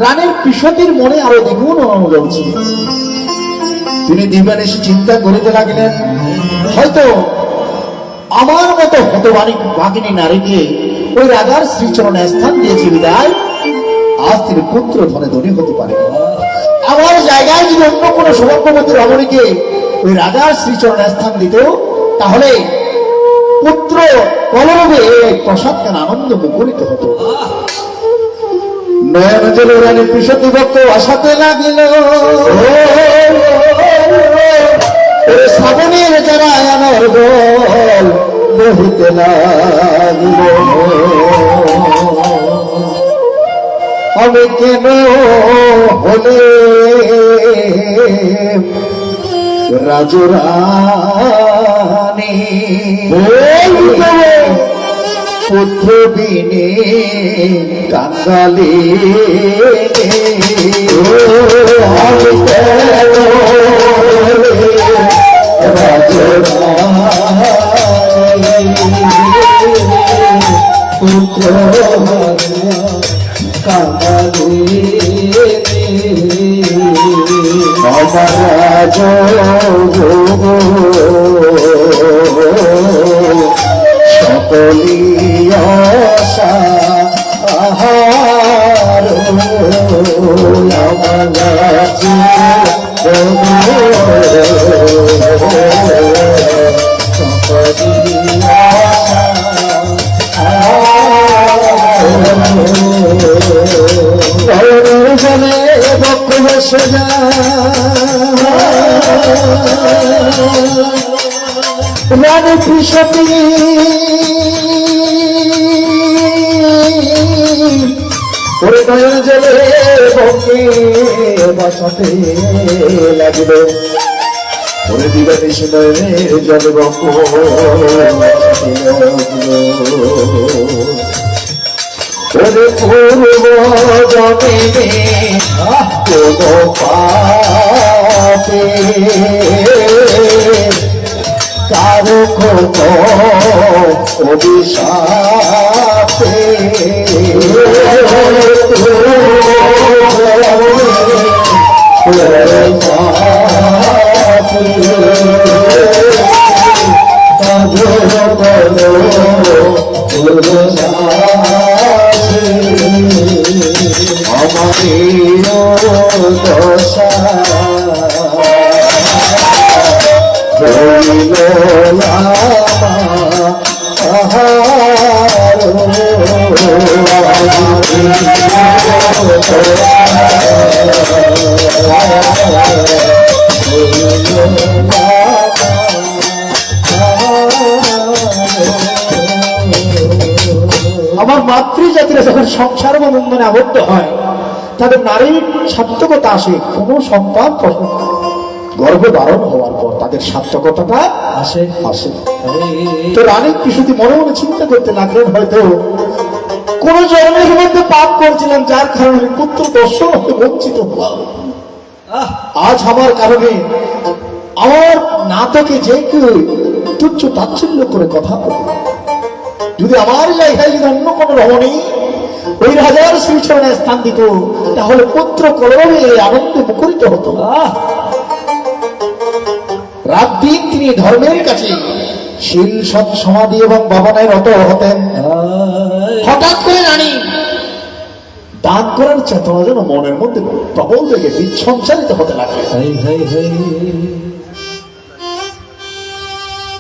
C: রানীর পিসতির মনে আরো দ্বিগুণ অনুভব ছিল। তিনি দিবানিশি চিন্তা করিতে লাগিলেন, হয়তো আমার মতো হতভাগিনী নারীকে ওই রাজার শ্রীচরণে স্থান দিয়েছি বিদায় আজ তিনি পুত্র ধনে ধনী হতে পারে। আমার জায়গায় যদি অন্য কোনো সৌভাগ্যবতী রমণীকে ওই রাজার শ্রীচরণে স্থান দিত, তাহলে পুত্র কলরবে প্রসাদ কেন আনন্দ মুখরিত হতো। নয়ন জল রানী পিসতি ভক্ত আসাতে লাগিল, শ্রাবণের যারা আনার দল বহিতে লাগিল। আমি কেন হলে রাজরানী পুত্র বিনে কাঙ্গালে আমি কেন পুত্র কাঙ্গালে আমার সকলি আশা আহার বক্ষ বসে যা রানী কৃষকী ওরে নয়ন জলে বকে বসাতে লাগিল ওরে দিবানিশ নয়নের জলে বক ওরে পূর্ব জমিনে কোনো পাপে কারো কোনো অভিশাপে দশা
D: আমার মাতৃজাতিরা যখন সংসার বা বন্ধনে আবদ্ধ হয় তাদের নারীর সার্থকতা আসে কোনো সন্তান গর্ভধারণ হওয়ার পর তাদের সার্থকতাটা আসে আসে তো রানী কিছুদিন মনে মনে চিন্তা করতে লাগলেন হয়তো কোন জন্মের মধ্যে পাপ করছিলেন যার কারণে পুত্র দর্শন হতে বঞ্চিত হওয়া আজ আমার কারণে আমার নাতকে যে কেউ তুচ্ছ তাচ্ছিল্য করে কথা বলে যদি আমার জায়গায় যদি অন্য কোন রমণী ওই রাজার শ্রীচরণে স্থান দিত তাহলে পুত্র কলরবে আনন্দে মুখরিত হতো রাত দিন তিনি ধর্মের কাছে শীল সৎ সমাধি এবং ভাবনায় রত হতেন হঠাৎ করে রানী দান করার চেতনা যেন মনের মধ্যে প্রবল থেকে বিচ্ছঞ্চারিত হতে লাগলো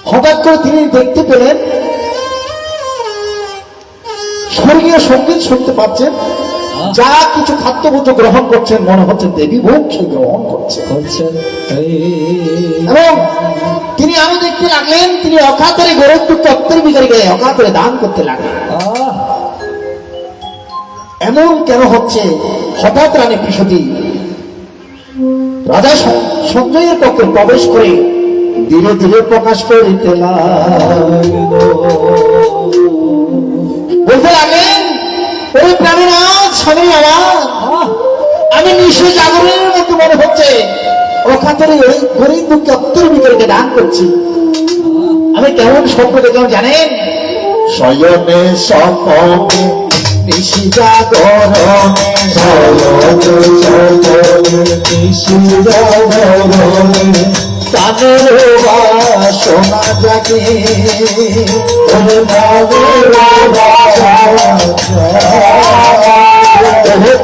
D: হঠাৎ করে তিনি দেখতে পেলেন স্বর্গীয় সঙ্গীত শুনতে পাচ্ছেন যা কিছু খাদ্যভূত গ্রহণ করছেন মনে হচ্ছে দেবী ভোগ সে গ্রহণ করছেন এবং তিনি আরো দেখতে লাগলেন তিনি অকাতরে গোরখপুর তত্ত্বের বিকারীকে অকাতরে দান করতে লাগলেন এমন কেন হচ্ছে হঠাৎ রানী কৃষতি রাজা সঞ্জয়ের পক্ষে প্রবেশ করে ধীরে ধীরে প্রকাশ করিতে বলতে লাগলেন ওই প্রাণীনাথ স্বামী আমার আমি নিশ্চয় জাগরণের মধ্যে মনে হচ্ছে অকাতরে ওই গরিব দুঃখে অত্তর বিকারীকে দান করছি আমি কেমন স্বপ্ন দেখলাম জানেন
C: শয়নে স্বপনে নিশি জাগরণে কানের বাসনা জাগে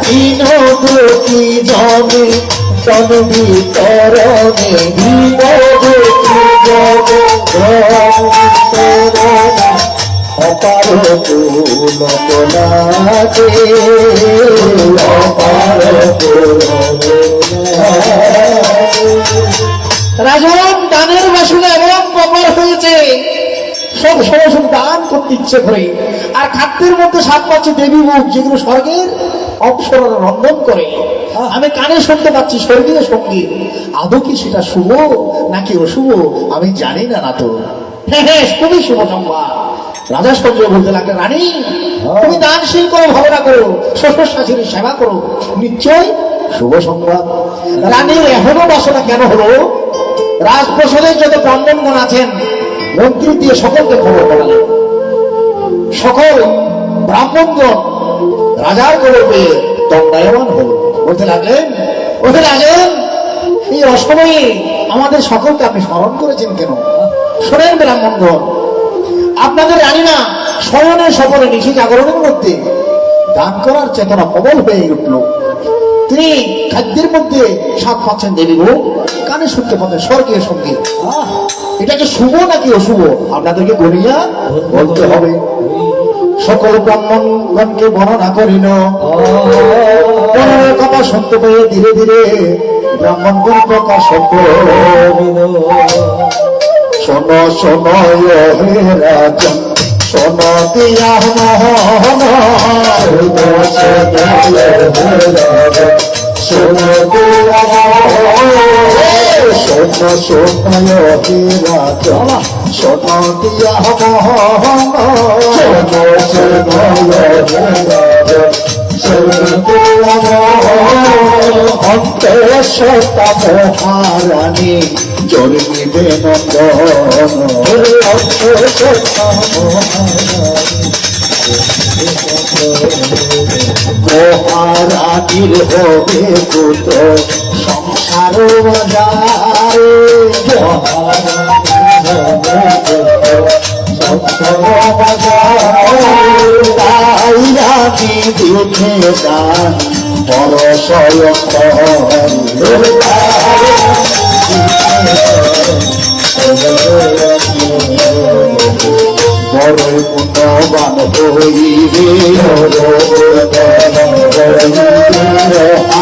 C: তিন দুটি জমে তন বিতরণে অপার পুলকলাকে অপার
D: রাজন দানের বাসনা এমন প্রবল হয়েছে সব সময় সব দান করতে ইচ্ছে করে আর খাদ্যের মধ্যে স্বাদ পাচ্ছে দেবী মুখ যেগুলো স্বর্গের অপসরণ রন্ধন করে আমি কানে শুনতে পাচ্ছি স্বর্গীয় সঙ্গীত আদৌ কি সেটা শুভ নাকি অশুভ আমি জানি না তো হ্যাঁ খুবই শুভ সংবাদ রাজা সঞ্জয় বলতে লাগলেন, রানী তুমি দানশীল করো, ভাবনা করো, শ্বশুর শাশুড়ির সেবা করো, নিশ্চয় শুভ সংবাদ। রানীর এখনো বাসনা কেন হলো? রাজপ্রসাদের যত ব্রাহ্মণগণ আছেন মন্ত্রী দিয়ে সকলকে খবর করালেন। সকল ব্রাহ্মণগণ রাজার খবর পেয়ে দণ্ডায়মান হল। বলতে লাগলেন, এই অসময়ে আমাদের সকলকে আপনি স্মরণ করেছেন কেন? শোনেন ব্রাহ্মণগণ, আপনাদের রানী না শয়নের স্বপনে নিশি জাগরণের মধ্যে দান করার চেতনা প্রবল হয়ে উঠল। তিনি খাদ্যের মধ্যে স্বাদ পাচ্ছেন দেবী গো, কানে শুনতে পাচ্ছেন স্বর্গীয় সঙ্গীত। এটা কি শুভ নাকি অশুভ আপনাদেরকে গড়িয়া বলতে হবে। সকল ব্রাহ্মণগণকে বর্ণনা করিল। কথা শুনতে পেয়ে ধীরে ধীরে ব্রাহ্মণগণ প্রকাশ করিল। শোনো শোনো হে রাজন, শোনো দিয়া মোহন, শোনো দিয়া শোনো শোনো হে রাজন, শোনো দিয়া মোহন, শোনো শোনো হে রাজন, অন্তঃসত্তা মহারানী জন্মিবে নন্দন, অন্তঃসত্তা মহারানীর হবে পুত্র সংসার বাজারে, তাই রানী দিনে দান বড় বড় পুণ্যবান হইবে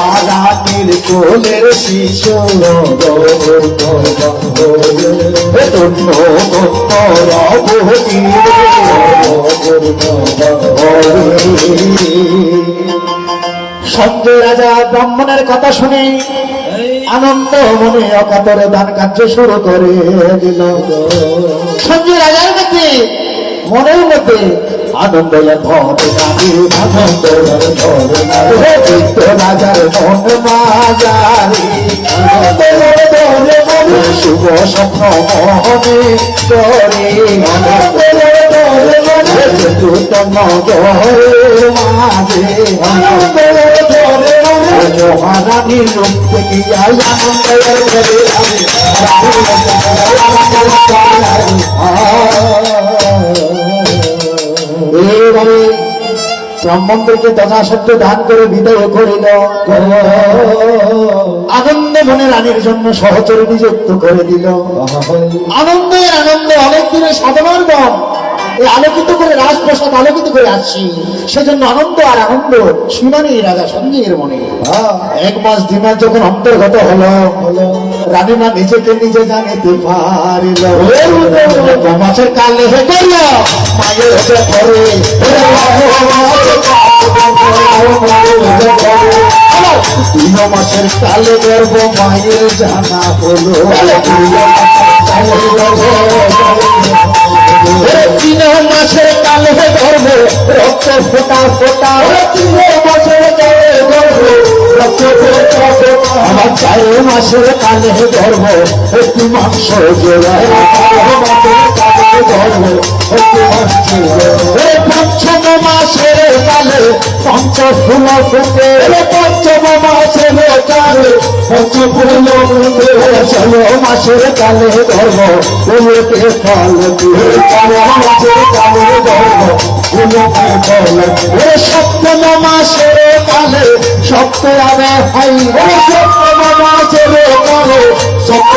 D: আরাতির কোলের শিশু সঞ্জয় রাজা ব্রাহ্মণের কথা শুনে আনন্দ মনে অকাতরে দান কার্য শুরু করে দিল। সঞ্জয় রাজার মধ্যে মনের মধ্যে আনন্দ রাজার মন মাজারি শুভ স্বপ্ন মনে করে মহারানীর রূপ থেকে এইভাবে ব্রাহ্মণদেরকে যথাসাধ্য দান করে বিদায় করিল। আনন্দ মনে রানীর জন্য সহচরে নিযুক্ত করে দিল। আনন্দের আনন্দ অনেক দিনের সাধনার দম এই আলোকিত করে রাজপ্রসাদ আলোকিত করে আসছি, সেজন্য আনন্দ আর আনন্দ সীমানি রাজা সঞ্জয়ের মনে। 1 মাস 2 মাস যখন অন্তর্গত হলো, রানীমা নিজেকে নিজে জানিতে পারিল। মাছের কালে হে করিল মায়ের ঘরে, 3 মাসের কালে গর্ব মায়ের জানা হলো। 3 মাসের কালে গর্ব রক্ত ফোটা ফোটা, 3 মাসের কালে গর্ব রক্ত ফোটা ফোটা। আমার 4 মাসের কালে গর্ব একটু মাংস জোড়ায়, 4 মাসের কালে গর্ব একটু মাংস জোড়ায়। 5ম মাসের কালে পঞ্চ ফুল ফুটে, 5ম মাসের কালে পঞ্চ ফুল ফুটে। 6 মাসের কালে গর্ব ফুলকে ফল দিয়ে, 4 মাসের কালে গর্ব ফুলকে ফল দিয়ে। 7ম মাসের কালে সপ্ত আবে হয়, 7ম মাসের কালে সপ্ত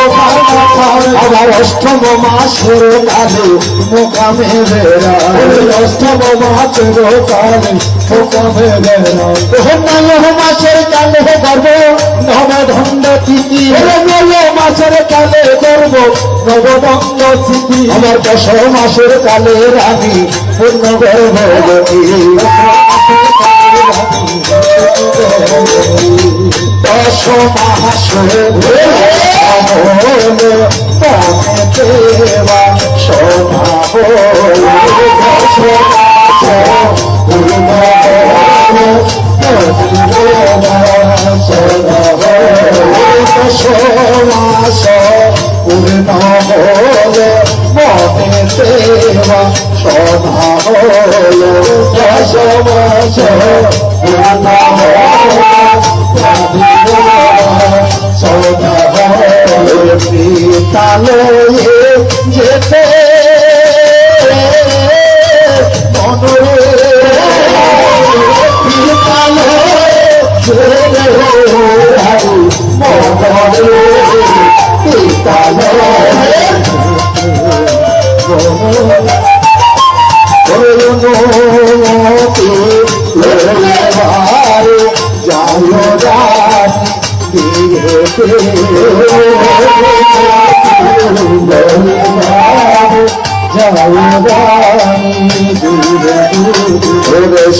D: আবার 8ম মাসের কালে মোকামে বেড়ায়, 8ম মাসের কালে মোকামে বেড়ায়। 9 মাসের কালে গর্ব নবদণ্ড তিথি, 9 মাসের কালে গর্ব নবদণ্ড তিথি। আমার 10 মাসের কালে রানী পূর্ণ গর্ভবতী, 10 মাসে দেবা
C: যেতে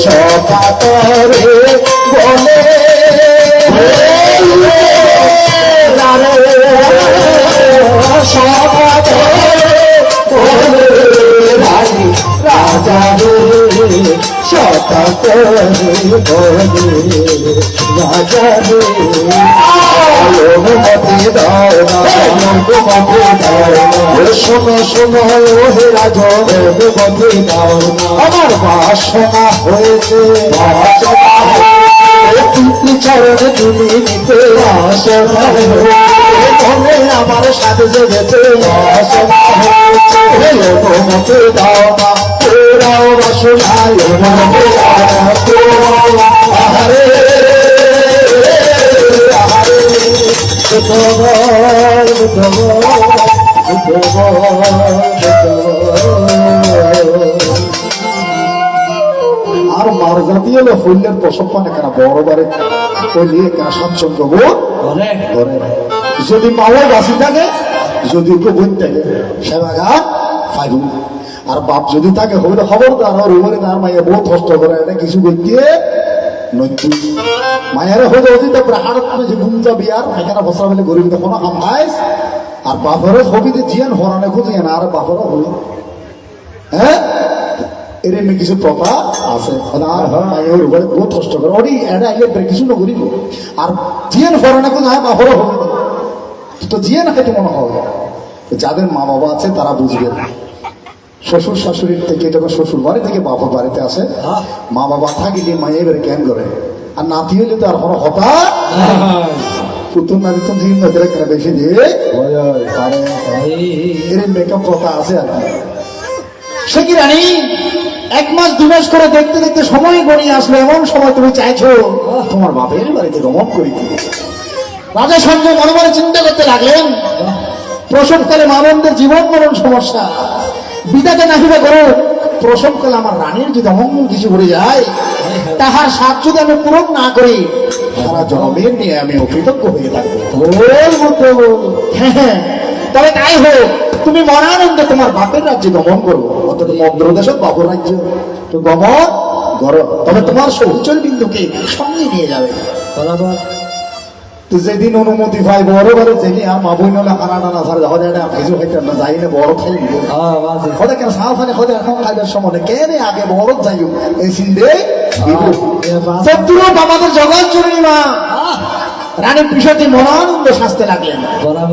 C: সকাতরে বলে রাজা সকাতরে বলে রাজা অনুমতি দাও না, অনুমতি দাও না, শোনো শোনো হে রাজা, অনুমতি দাও না, আমার বাসনা হয়েছে, বাসনা হয়েছে চরণে তুমি নিতে, বাসনা হয়েছে আমার সাথে জেগেছে, বাসনা হয়েছে অনুমতি দাও না, তোরাও বাসনা অনুমতি দাও না, তোরাও আহারে আর মার জাতি হলো হইলের প্রসব পানে কেন বড় বারে হইলে কেন স্বাচ্ছন্দ্য বোধ করে। যদি মাও বাসি থাকে, যদি কেউ বোন থাকে সেবা ফাইভ, আর বাপ যদি থাকে হইলে খবরদার আর উমরে তার মাইয়া বহুত কষ্ট করে এটা কিছু করতে নৈতিক মায়ের হইলে অতীত হাড়ত যে ঘুমটা বিয়ার এখানে বসা বলে গরিব দেখো না খাইস, আর বাপেরও হবিতে জিয়ান হরানে খুঁজে না, আর বাপেরও হবি হ্যাঁ এরকম কিছু প্রথা আছে, আর মায়ের উপরে বহুত কষ্ট করে ওটি এটা আইলে কিছু না করিব, আর জিয়ান হরানে খুঁজে হয় বাপেরও হবি তো জিয়ান খাইতে মনে হবে। যাদের মা বাবা আছে তারা বুঝবে না, শ্বশুর শাশুড়ির থেকে যখন শ্বশুর বাড়ি থেকে বাবার বাড়িতে আসে, মা বাবা থাকিলে মায়ে এবারে ক্যান করে, আর নাতি হইলে তো আর কোনো হতা পুতুল নাতি তো ঠিক নদীরা কেন বেশি দিয়ে এর মেকআপ কথা আছে আর কি। সে কি রানী 1 মাস 2 মাস করে দেখতে দেখতে সময় গড়িয়ে আসলো, এমন সময় তুমি চাইছো তোমার বাপের বাড়িতে গমন করি। রাজা সঞ্জয় মনে মনে চিন্তা করতে লাগলেন, প্রসবকালে মানবদের জীবন মরণ সমস্যা, বিদাতে নাহিবে করো, প্রসবকালে আমার রানীর যদি অমঙ্গল কিছু ঘুরে যায়, তাহার স্বাদ যদি আমি পূরণ না করি, সারা জনমের নিয়ে আমি অকৃতজ্ঞ হয়ে থাকবো। হ্যাঁ, তবে তাই হোক, তুমি মনানন্দে তোমার বাপের রাজ্যে গমন করো, অর্থাৎ মন্দ্রদেশের বাপের রাজ্য তো গমন করো, তবে তোমার সহচর বিন্দুকে সঙ্গে নিয়ে যাবে। তো যেদিন অনুমতি পাই বড় বড় জেনে আর মা বই নলে খানা টানা সার কিছু খাইতে না যাই না বড় খাই হতে কেন সাল ফানে হতে এখন খাইবার সময় কেন আগে বড় যাই এই সিন্দে আমাদের জগৎ চুরি মা রানীর বিষয়টি মনানন্দ শাস্তে লাগলেন।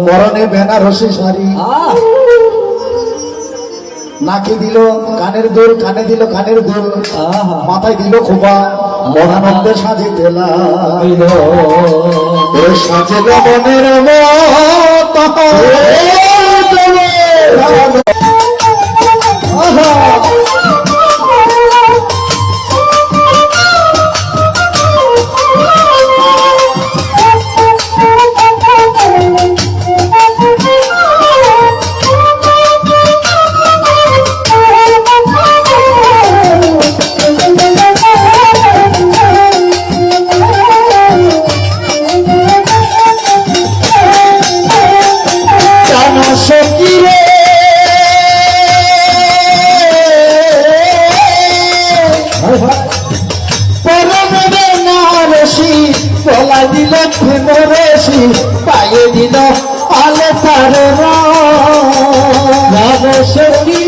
C: বরণে বেনারসি শাড়ি নাকে দিল কানের দুল, কানে দিল কানের দুল, মাথায় দিল খোপা, মনানন্দে সাজি দিলা সাজে লবণের গলায় দিল প্রেমরেশি, পায়ে দিল আলে তার রাম সখী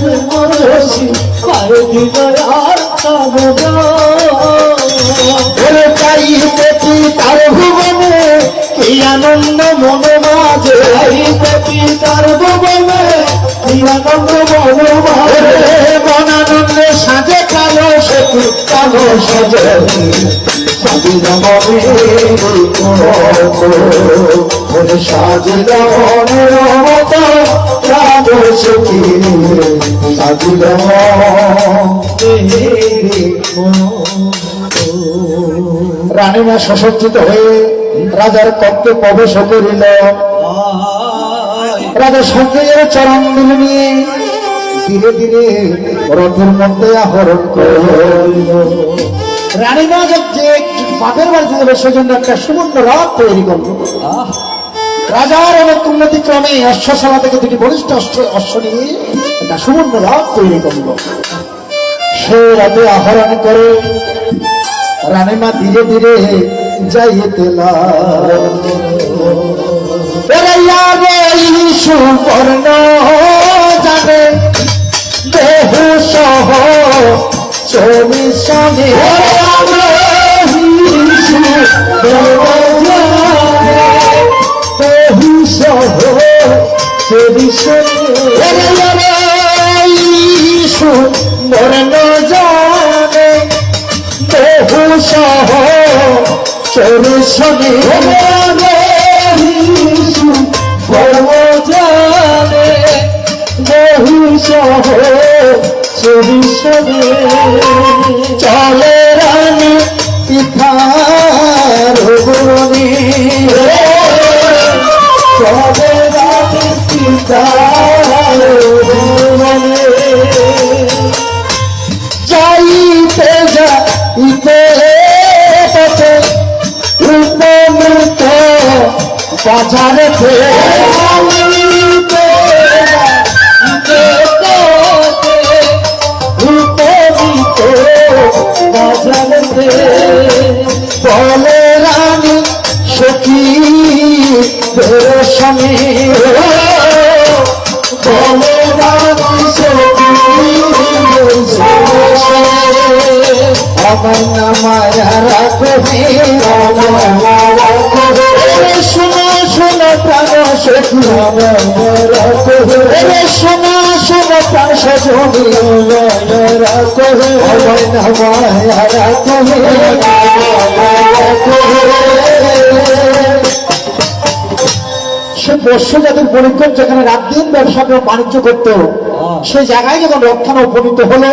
C: মরছি পায়ে দিল আর কাবো ওরে চাইতে কি তার ভুবনে কি আনন্দ মনে মাঝে চাইতে কি তার ভুবনে কি আনন্দ মনে মাঝে মন আনন্দে সাজে কালো সেতু কালো সাজে সাজিল মনে সাজিল মনের মতো কালো সেতু সাজিল রানীমা সসজ্জিত হয়ে রাজার কক্ষে প্রবেশ করিল। রাজা সঞ্জয়ের চরণ দিল নিয়ে ধীরে ধীরে রথের মধ্যে আহরণ করিল। রানীমা যে বাপের বাড়িতে যাবে সেজন্য একটা সুবর্ণ রথ তৈরি করল। রাজার অনেক উন্নতি ক্রমে অশ্বশালা থেকে দুটি বলিষ্ঠ অশ্ব নিয়ে একটা সুবর্ণ রথ তৈরি করল। সে রথে আহরণ করে রানীমা ধীরে ধীরে যাইতে সুবর্ণ জানে দেহু সহ চলি সনে দেহু সহ চলি সনে সুবর্ণ জানে দেহু সহ চলি সনে জানে বহু সহ চরিশনে চলে রানী পিঠার গুণী চলে রানী পিঠার গুণী যাইতে যাইতে পথে উপমৃত বাজারেতে বাজারেতে বলে রানী সখী স্বামী বলে রানী সখী আমার নামায়া রাখবে শোনো শোনো প্রাণ সখী শোনো শোনো প্রাণ সজনী সে বর্ষ জাতির পরীক্ষক যেখানে রাত দিন ব্যবসা বাণিজ্য করত সেই জায়গায় যখন রক্ষণে উপনীত হলো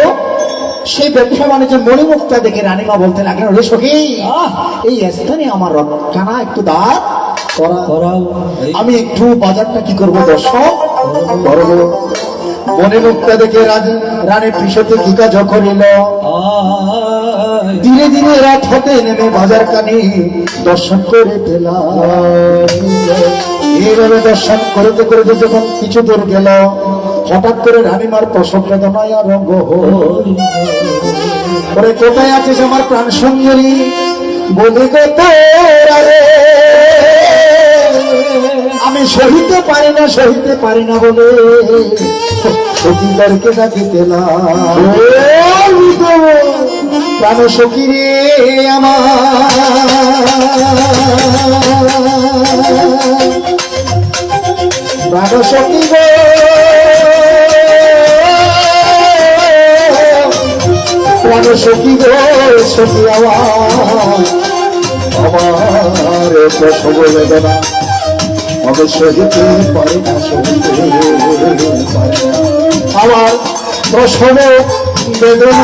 C: সেই ব্যবসা বাণিজ্যের মণিমুক্তা দেখে রানীমা বলতে লাগলেন রে সখী এই স্থানে আমার রক্ষণা একটু দাঁড় আমি একটু বাজারটা কি করবো দর্শক মণিমুক্তা দেখে রানী পিছতে কি কাজ করিল ধীরে ধীরে রাত হতে নেমে বাজার কানি দর্শন করে পেলাম। এইভাবে দর্শন করতে করতে যখন কিছু দূর গেল হঠাৎ করে রানীমার প্রসব বেদনায় আরম্ভ করে কোথায় আছিস আমার প্রাণ সুন্দরী বলে গো তোরে আমি সহিতে পারি না বলে সখীদেরকে ডাকিতে প্রাণ সখী রে আমার প্রাণ সখী গো প্রাণ সখী গো সখী আমার প্রসব বেদনা আমি সহিতে পারি না আমার প্রসব বেদনা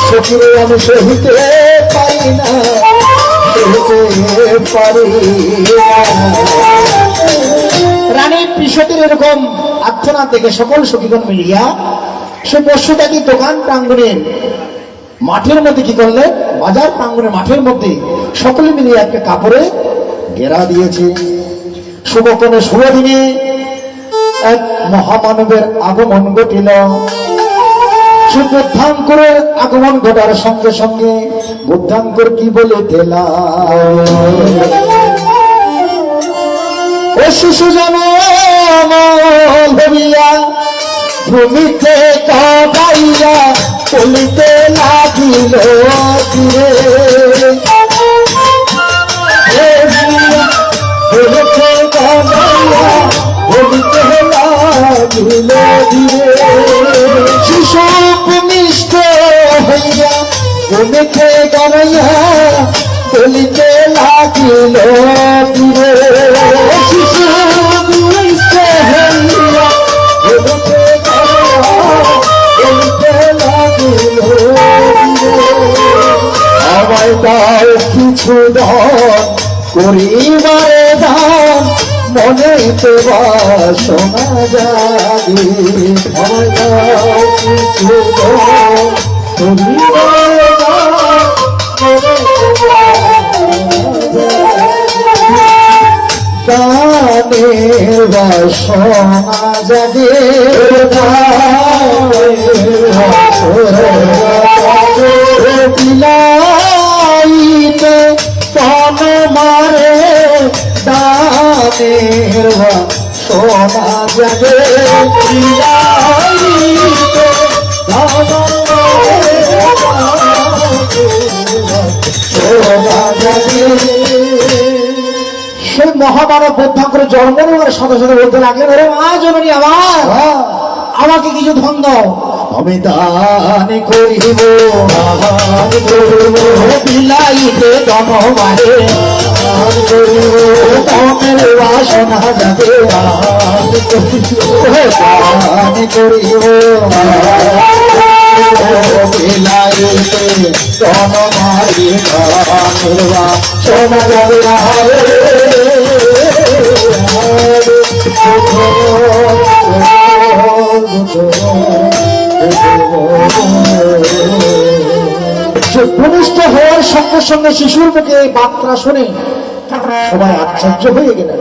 C: সখীরে আমি সহিতে পারি না রানী পিসতের এরকম আর্থনা থেকে সকল সখীগণ মিলিয়া সে পশুটাকে দোকান প্রাঙ্গণের মাঠের মধ্যে কি করলেন বাজার প্রাঙ্গণের মাঠের মধ্যে সকলে মিলিয়ে একটা কাপড়ে ঘেরা দিয়েছে। শুভক্ষণে শুভ দিনে এক মহামানবের আগমন ঘটিল। বুদ্ধাঙ্কুরের আগমন ঘটার সঙ্গে সঙ্গে বুদ্ধাঙ্কুর কি বলে দিলা ও শিশু জনম ভবিয়া ভূমিতে কাটাইয়া চলিতে লাগিল তীরে ভূমিতে কাটাইয়া ভূমিতে লাগিল ধীরে শিশু ভূমিষ্ঠ হইয়া ভূমিতে গাড়াইয়া চলিতে লাগিল তীরে শিশু ভূমিষ্ঠ হইয়া ভূমিতে আমায় দাও কিছু দান করিবারে দান মনেতে বাসনা জাগে আমায় দাও কিছু দান করিবারে দান দানের বাসনা জাগে বিলাইতে তন মারে দানের বাসনা জাগে বিলাইতে তন মারে বাসনা জাগে
D: সেই মহামানব বুদ্ধাঙ্করে জন্ম নেওয়ার সাথে সাথে বলতে লাগলেন, ওরে মা জননী আমার, আমাকে কিছু ধন দাও।
C: আমি দান করিব বিলাইতে দম মারে দান করিব তমের বাসনা যাবে দান করিব বিলাইতে দম মারে দানের বাসনা যাবে
D: ভূমিষ্ঠ হওয়ার সঙ্গে সঙ্গে শিশুর মুখে এই বার্তা শুনে সবাই আশ্চর্য হয়ে গেলেন।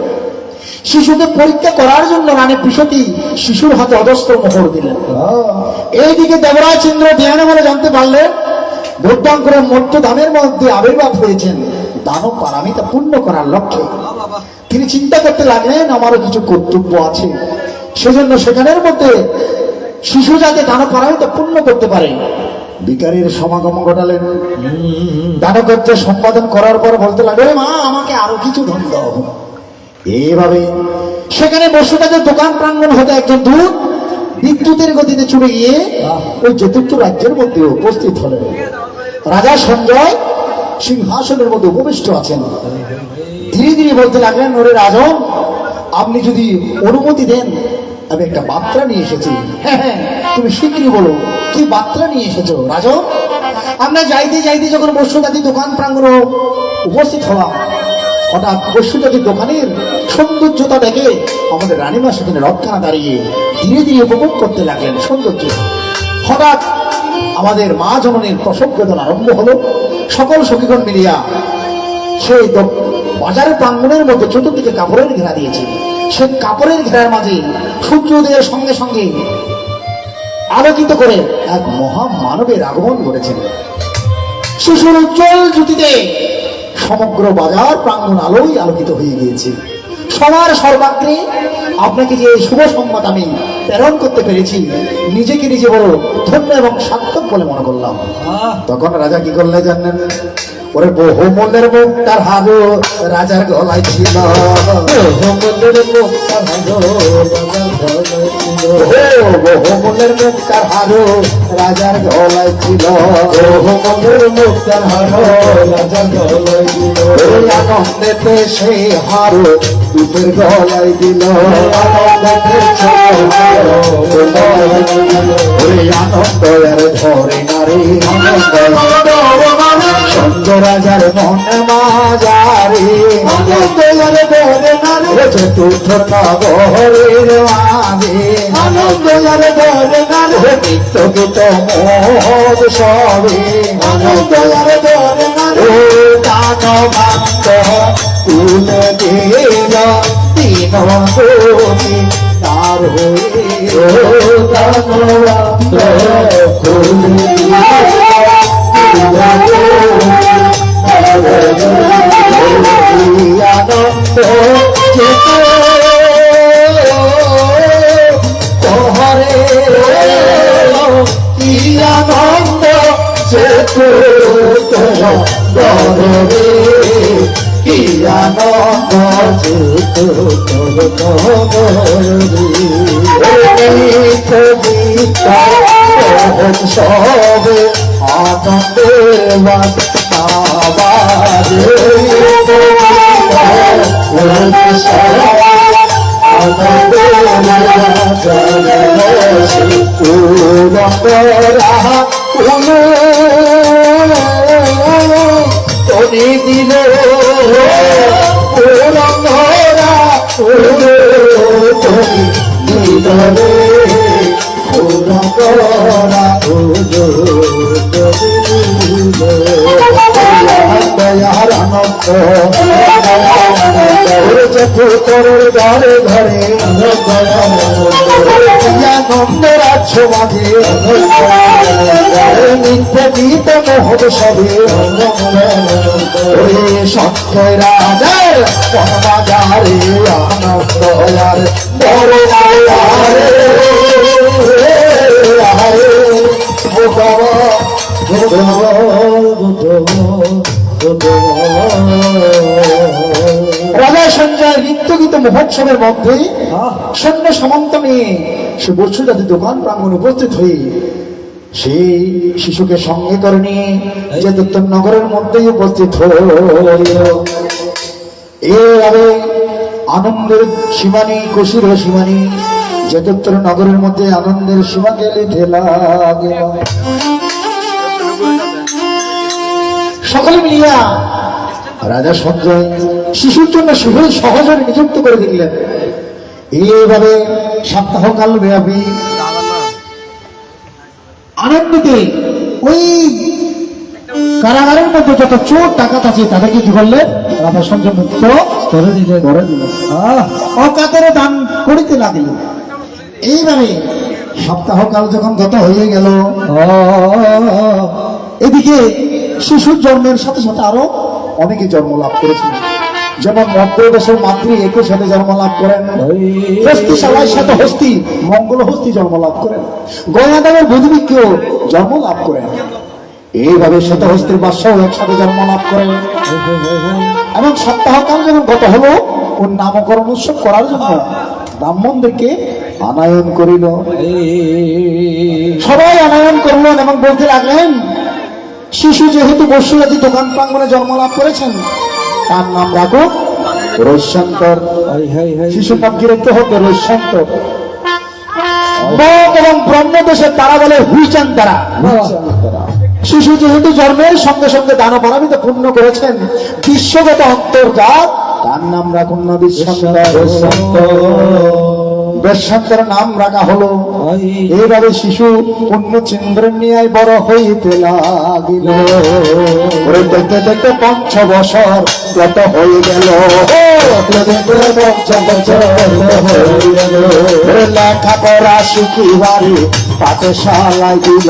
D: শিশুকে পরীক্ষা করার জন্য রানী পিসতী শিশুর হাতে অজস্র মোহর দিলেন। এইদিকে দেবরাজ ইন্দ্র ধ্যানে বলে জানতে পারলেন বুদ্ধাঙ্করের মধ্য দামের মধ্যে আবির্ভাব হয়েছেন দানব পারামিতা পূর্ণ করার লক্ষ্যে। তিনি চিন্তা করতে লাগলেন আমারও কিছু কর্তব্য আছে, সেজন্য সেখানের মধ্যে শিশু যাতে দানব পারামিতা পূর্ণ করতে পারে বিকারীর সমাগম ঘটালেন। দানকর্য সম্পাদন করার পর বলতে লাগলো, মা আমাকে আরো কিছু ধন দাও। এইভাবে সেখানে বসুটাদের দোকান প্রাঙ্গণ হতে একজন দূত বিদ্যুতের গতিতে ছুটে গিয়ে ওই চতুর্থ রাজ্যের মধ্যে উপস্থিত হলেন। রাজা সঞ্জয় সিংহাসনের মধ্যে উপবিষ্ট আছেন। ধীরে ধীরে বলতে লাগলেন, ওরে রাজন, আপনি যদি অনুমতি দেন আমি একটা বার্তা নিয়ে এসেছি। হ্যাঁ হ্যাঁ, তুমি শীঘ্রই বলো কি বার্তা নিয়ে এসেছো রাজন। আমরা যাইতে যাইতে যখন বসুদাতি দোকান প্রাঙ্গণে উপস্থিত হলাম, হঠাৎ বসুদাতি দোকানের সৌন্দর্যতা দেখে আমাদের রানীমা সেখানে রক্ষা দাঁড়িয়ে ধীরে ধীরে উপভোগ করতে লাগলেন সৌন্দর্য। হঠাৎ আমাদের মা জননীর প্রসব বেদনা আরম্ভ হলো। সকল সখীগণ মিলিয়া সেই বাজারের প্রাঙ্গণের মধ্যে চতুর্দিকে কাপড়ের ঘেরা দিয়েছে। সে কাপড়ের ঘেরার মাঝে সূর্যোদয়ের সঙ্গে সঙ্গে আলোকিত করে এক মহা মানবের আগমন ঘটেছেন। শিশুর উজ্জ্বল জ্যোতিতে সমগ্র বাজার প্রাঙ্গণ আলোই আলোকিত হয়ে গিয়েছে। সবার সর্বাগ্রে আপনাকে যে শুভ সংবাদ আমি প্রেরণ করতে পেরেছি, নিজেকে নিজে বড় ধন্য এবং সার্থক বলে মনে করলাম। তখন রাজা কি করলে জানেন? ওরে বহুমূল্যের মুখ তার হারো রাজার গলায় ছিল, বহুমূল্যের মুখ তার হারো বহুমূল্যের মুখ তার হারো রাজার গলায় ছিল, বহুমূল্যের মুখ তার হারো রাজার গলায় ছিল। আনন্দেতে সেই হারো দুধের গলায় দিল, আনন্দেতে আনন্দ আর ধরে নারী আনন্দ চন্দ্র রাজার মনে মাজারে চতুর্থ নগরের মাঝে আনন্দ নিত্য গীত মোদ সবে আনন্দ দানবান্ত তুলে দিল তিন কোটি তার হয়ে দানবান্ত আনন্দ
C: রে কি আনন্দ সবে আনন্দে তরি দিল পুরঙ্গরা তরি দিল রে পুরঙ্গরা দয়ার আনন্দ তোর ঘরে ঘরে আনন্দের আছো মাঝে নিত্য গীত মোহব সবে সত্যই রাজার বাজারে আনন্দ আর বড়
D: রাজা সঞ্জয় নিত্য গীত মহোৎসবের মধ্যে সৈন্য সামন্ত নিয়ে সে বসুজাতি দোকান প্রাঙ্গণ উপস্থিত হয়ে সেই শিশুকে সঙ্গে করে নিয়ে যেতুত্তর নগরের মধ্যেই উপস্থিত হল। এভাবে আনন্দের সীমানি খুশির সীমানি যেতুত্তর নগরের মধ্যে আনন্দের সীমা গেলে ঢেলা গেল। সকলে মিলিয়া রাজা সঞ্জয় শিশুর জন্য সহজরে নিযুক্ত করে দিলেন। এইভাবে সপ্তাহকাল ব্যাপী আনন্দিতে ওই কারাগারের মধ্যে যত চোর ডাকাত আছে তাদেরকে কি করলেন? রাজা সঞ্জয় মুক্ত করে দিলেন। অকাতরে দান করিতে লাগিলেন। এইভাবে সপ্তাহকাল যখন গত হয়ে গেল, এদিকে শিশুর জন্মের সাথে সাথে আরো অনেকে জন্ম লাভ করেছিল। যেমন মধ্যদেশের মাতৃ 21 সালে জন্ম লাভ করেন, হস্তি সালাইয়ের সাথে হস্তি মঙ্গল হস্তি জন্ম লাভ করেন, গয়াদামের বুধবিকেও জন্ম লাভ করেন। এইভাবে শতহস্তির বাদশাও একসাথে জন্ম লাভ করেন। এবং সপ্তাহকাল যখন গত হলো, ওর নামকরণ উৎসব করার জন্য ব্রাহ্মণদেরকে আনায়ন করিল। সবাই আনায়ন করলেন এবং বলতে লাগলেন, শিশু যেহেতু বসুজাতি দোকান প্রাঙ্গণে জন্ম লাভ করেছেন, তার নাম রাখো রৈশান্তর। শিশুর নাম কি রাখতে হবে? রৈশান্তর। বক এবং ব্রহ্মদেশের তারা বলে হুইচান তারা। শিশু যেহেতু জন্মের সঙ্গে সঙ্গে দান পরামিতে পূর্ণ করেছেন, বিশ্বগত অন্তর্জাত, তার নাম রাখুন না বেশান্তর। বেশান্তর নাম রাখা হলো। এইভাবে শিশু পূর্ণচন্দ্রের নিয়ে বড় হইতে লাগিল। দেখতে দেখতে 5 বছর গত হয়ে গেল। লেখাপড়া শিখিবারে পাঠশালায় দিল।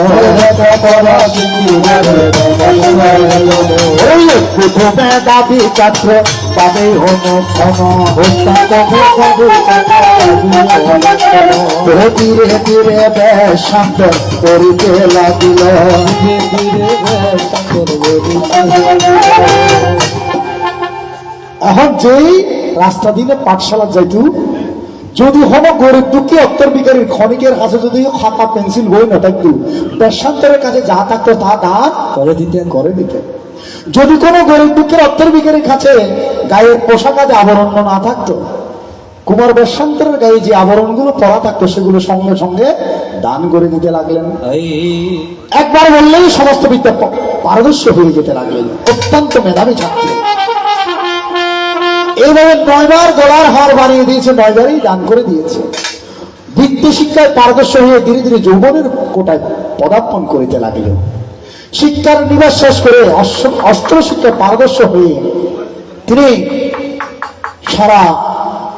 D: প্রথমে দাবি ছাত্র পাবে ধীরে ধীরে বেশান্তর করিতে লাগিল। এখন যেই রাস্তা দিনে পাঠশালা যাইতু, যদি হলো গরিব দুঃখী অত্তর বিকারীর ক্ষণিকের কাছে যদি খাতা পেন্সিল বই না থাকতো, বেশান্তরের কাছে যা থাকতো তা দান করে দিতেন। যদি কোনো গরিব দুঃখের অত্তর বিকারীর কাছে গায়ের পোশাক আদি আবরণ না থাকতো, কুমার বেশান্তরের গায়ে যে আবরণগুলো পরা থাকতো সেগুলো সঙ্গে সঙ্গে দান করে দিতে লাগলেন। একবার বললেই সমস্ত বিদ্যা পারদর্শ হয়ে যেতে লাগলেন। অত্যন্ত মেধাবী ছাত্র। এইভাবে 9 বার গলার হার বানিয়ে দিয়েছে, 9 বারই দান করে দিয়েছে। বিদ্যা শিক্ষায় পারদর্শ হয়ে ধীরে ধীরে যৌবনের কোটায় পদার্পণ করিতে লাগিল। শিক্ষার নিবাস শেষ করে অস্ত্র শিক্ষায় পারদর্শ হয়ে তিনি সারা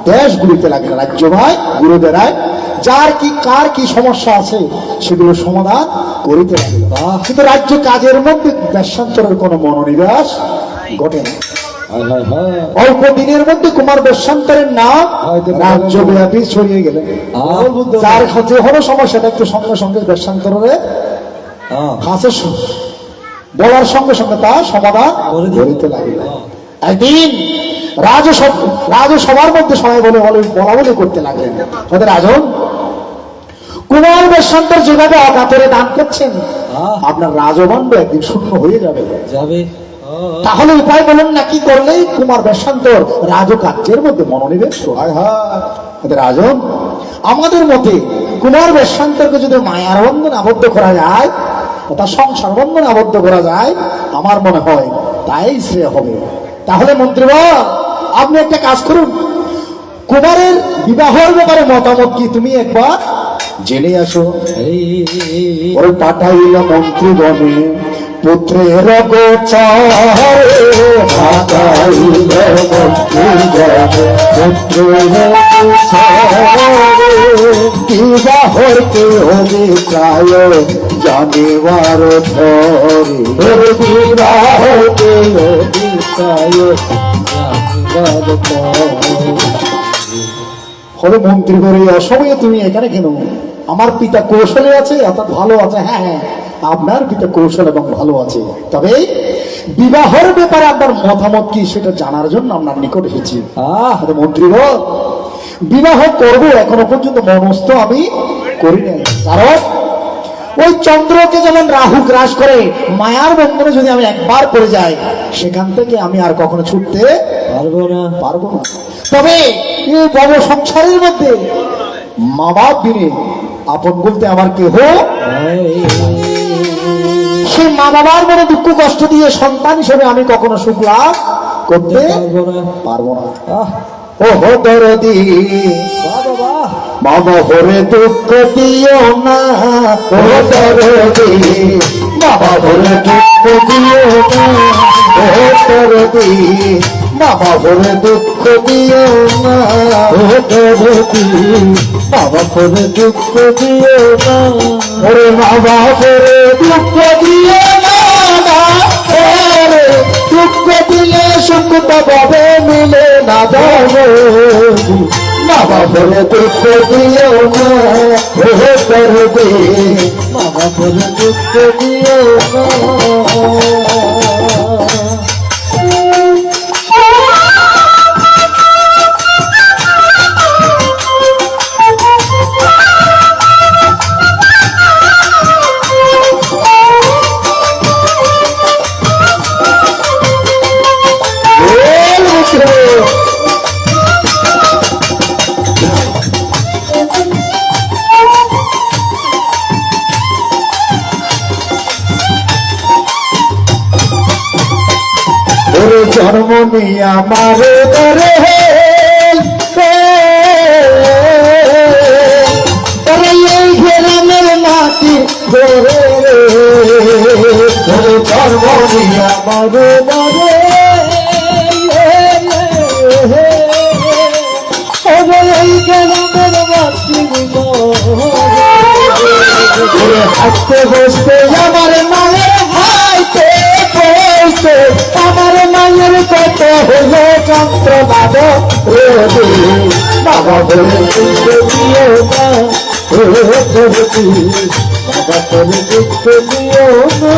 D: দেশ ঘুরিতে লাগলেন, রাজ্য ভাই ঘুরে বেড়ায়, যার কি কার কি সমস্যা আছে সেগুলো সমাধান করিতে লাগলো। কিন্তু রাজ্য কাজের মধ্যে বেশান্তরের কোনো মনোনিবেশ ঘটে না। অল্প দিনের মধ্যে কুমার বেশান্তরের নাম রাজ্যব্যাপী ছড়িয়ে গেলেন। যার যে হলো সমস্যাটা একটু সঙ্গে সঙ্গে বেশান্তরের কাছে বলার সঙ্গে সঙ্গে তা সমাধান করিতে লাগিল। একদিন রাজসভার মধ্যে সবাই বলে বলা বলি করতে লাগলেন, ওদের রাজন কুমার বেশান্তর যেভাবে অকাতরে দান করছেন, আপনার রাজদণ্ড একদিন শূন্য হয়ে যাবে। তাহলে উপায় বলেন না, কি করলে কুমার বেশান্তর রাজকার্যের মধ্যে মনোনিবেশ হয়। রাজন, আমাদের মতে কুমার বেশান্তরকে যদি মায়ার বন্ধনে আবদ্ধ করা যায়, তার সংসার বন্ধনে আবদ্ধ করা যায়, আমার মনে হয় তাই শ্রেয় হবে। তাহলে মন্ত্রীবর, আপনি একটা কাজ করুন, কুমারের বিবাহের ব্যাপারে মতামত কি তুমি একবার জেনে আসো। ওই পাঠাইল মন্ত্রীগণে পুত্রের গোচরে, পাঠাইল মন্ত্রীগণে পুত্রের গোচরে, বিবাহকে অভিপ্রায় জানিবার ধরে, বিবাহকে অভিপ্রায় জানিবার ধরে। হলো মন্ত্রী করে অসময়ে তুমি এখানে কেন? আমার পিতা কৌশলে আছে, অর্থাৎ ভালো আছে। হ্যাঁ হ্যাঁ, আপনার পিতা কৌশল এবং ভালো আছে, তবে বিবাহের ব্যাপারে আপনার মতামত কি সেটা জানার জন্য আপনার নিকট এসেছি। মন্ত্রীগণ, বিবাহ করব এখনো পর্যন্ত মনস্থ আমি করি নাই, কারণ ওই চন্দ্রকে যেমন রাহু গ্রাস করে, মায়ার বন্ধনে যদি আমি একবার পড়ে যাই, সেখান থেকে আমি আর কখনো ছুটতে পারবো না। তবে এই বড় সংসারের মধ্যে মা বাপ বিনে আপন বলতে আমার কেহ, সেই মা বাবার মনে দুঃখ কষ্ট দিয়ে সন্তান হিসেবে আমি কখনো সুখ লাভ করতে পারবো না। ও হো দরদি বাবা হরে দুঃখ দিও না, ও দরদি বাবা হরে দুঃখ দিও না, ও দরদি বাবা হরে দুঃখ দিও না, ও দরদি বাবা হরে দুঃখ দিও না, ওরে বাবা হরে দুঃখ দিও না, ওরে দুঃখ দিলে সুখ তো পাবে মিলে না যাবে, বাবা হরে দুঃখ দিও না, ও দরদি বাবা হরে দুঃখ দিও না। জন্ম নিয়ে আমার ধরে এই গ্রামের মাটি ধরে, জন্ম নিয়ে আমার ধরে এই গ্রামের মাটি হাঁটতে বসতে আমার মায়ের হাইতে বসতে, আমার মায়ের কত হলো যন্ত্রণা রে, বাবা বলে দুঃখ দিও না, বাবা বলে দুঃখ দিও না।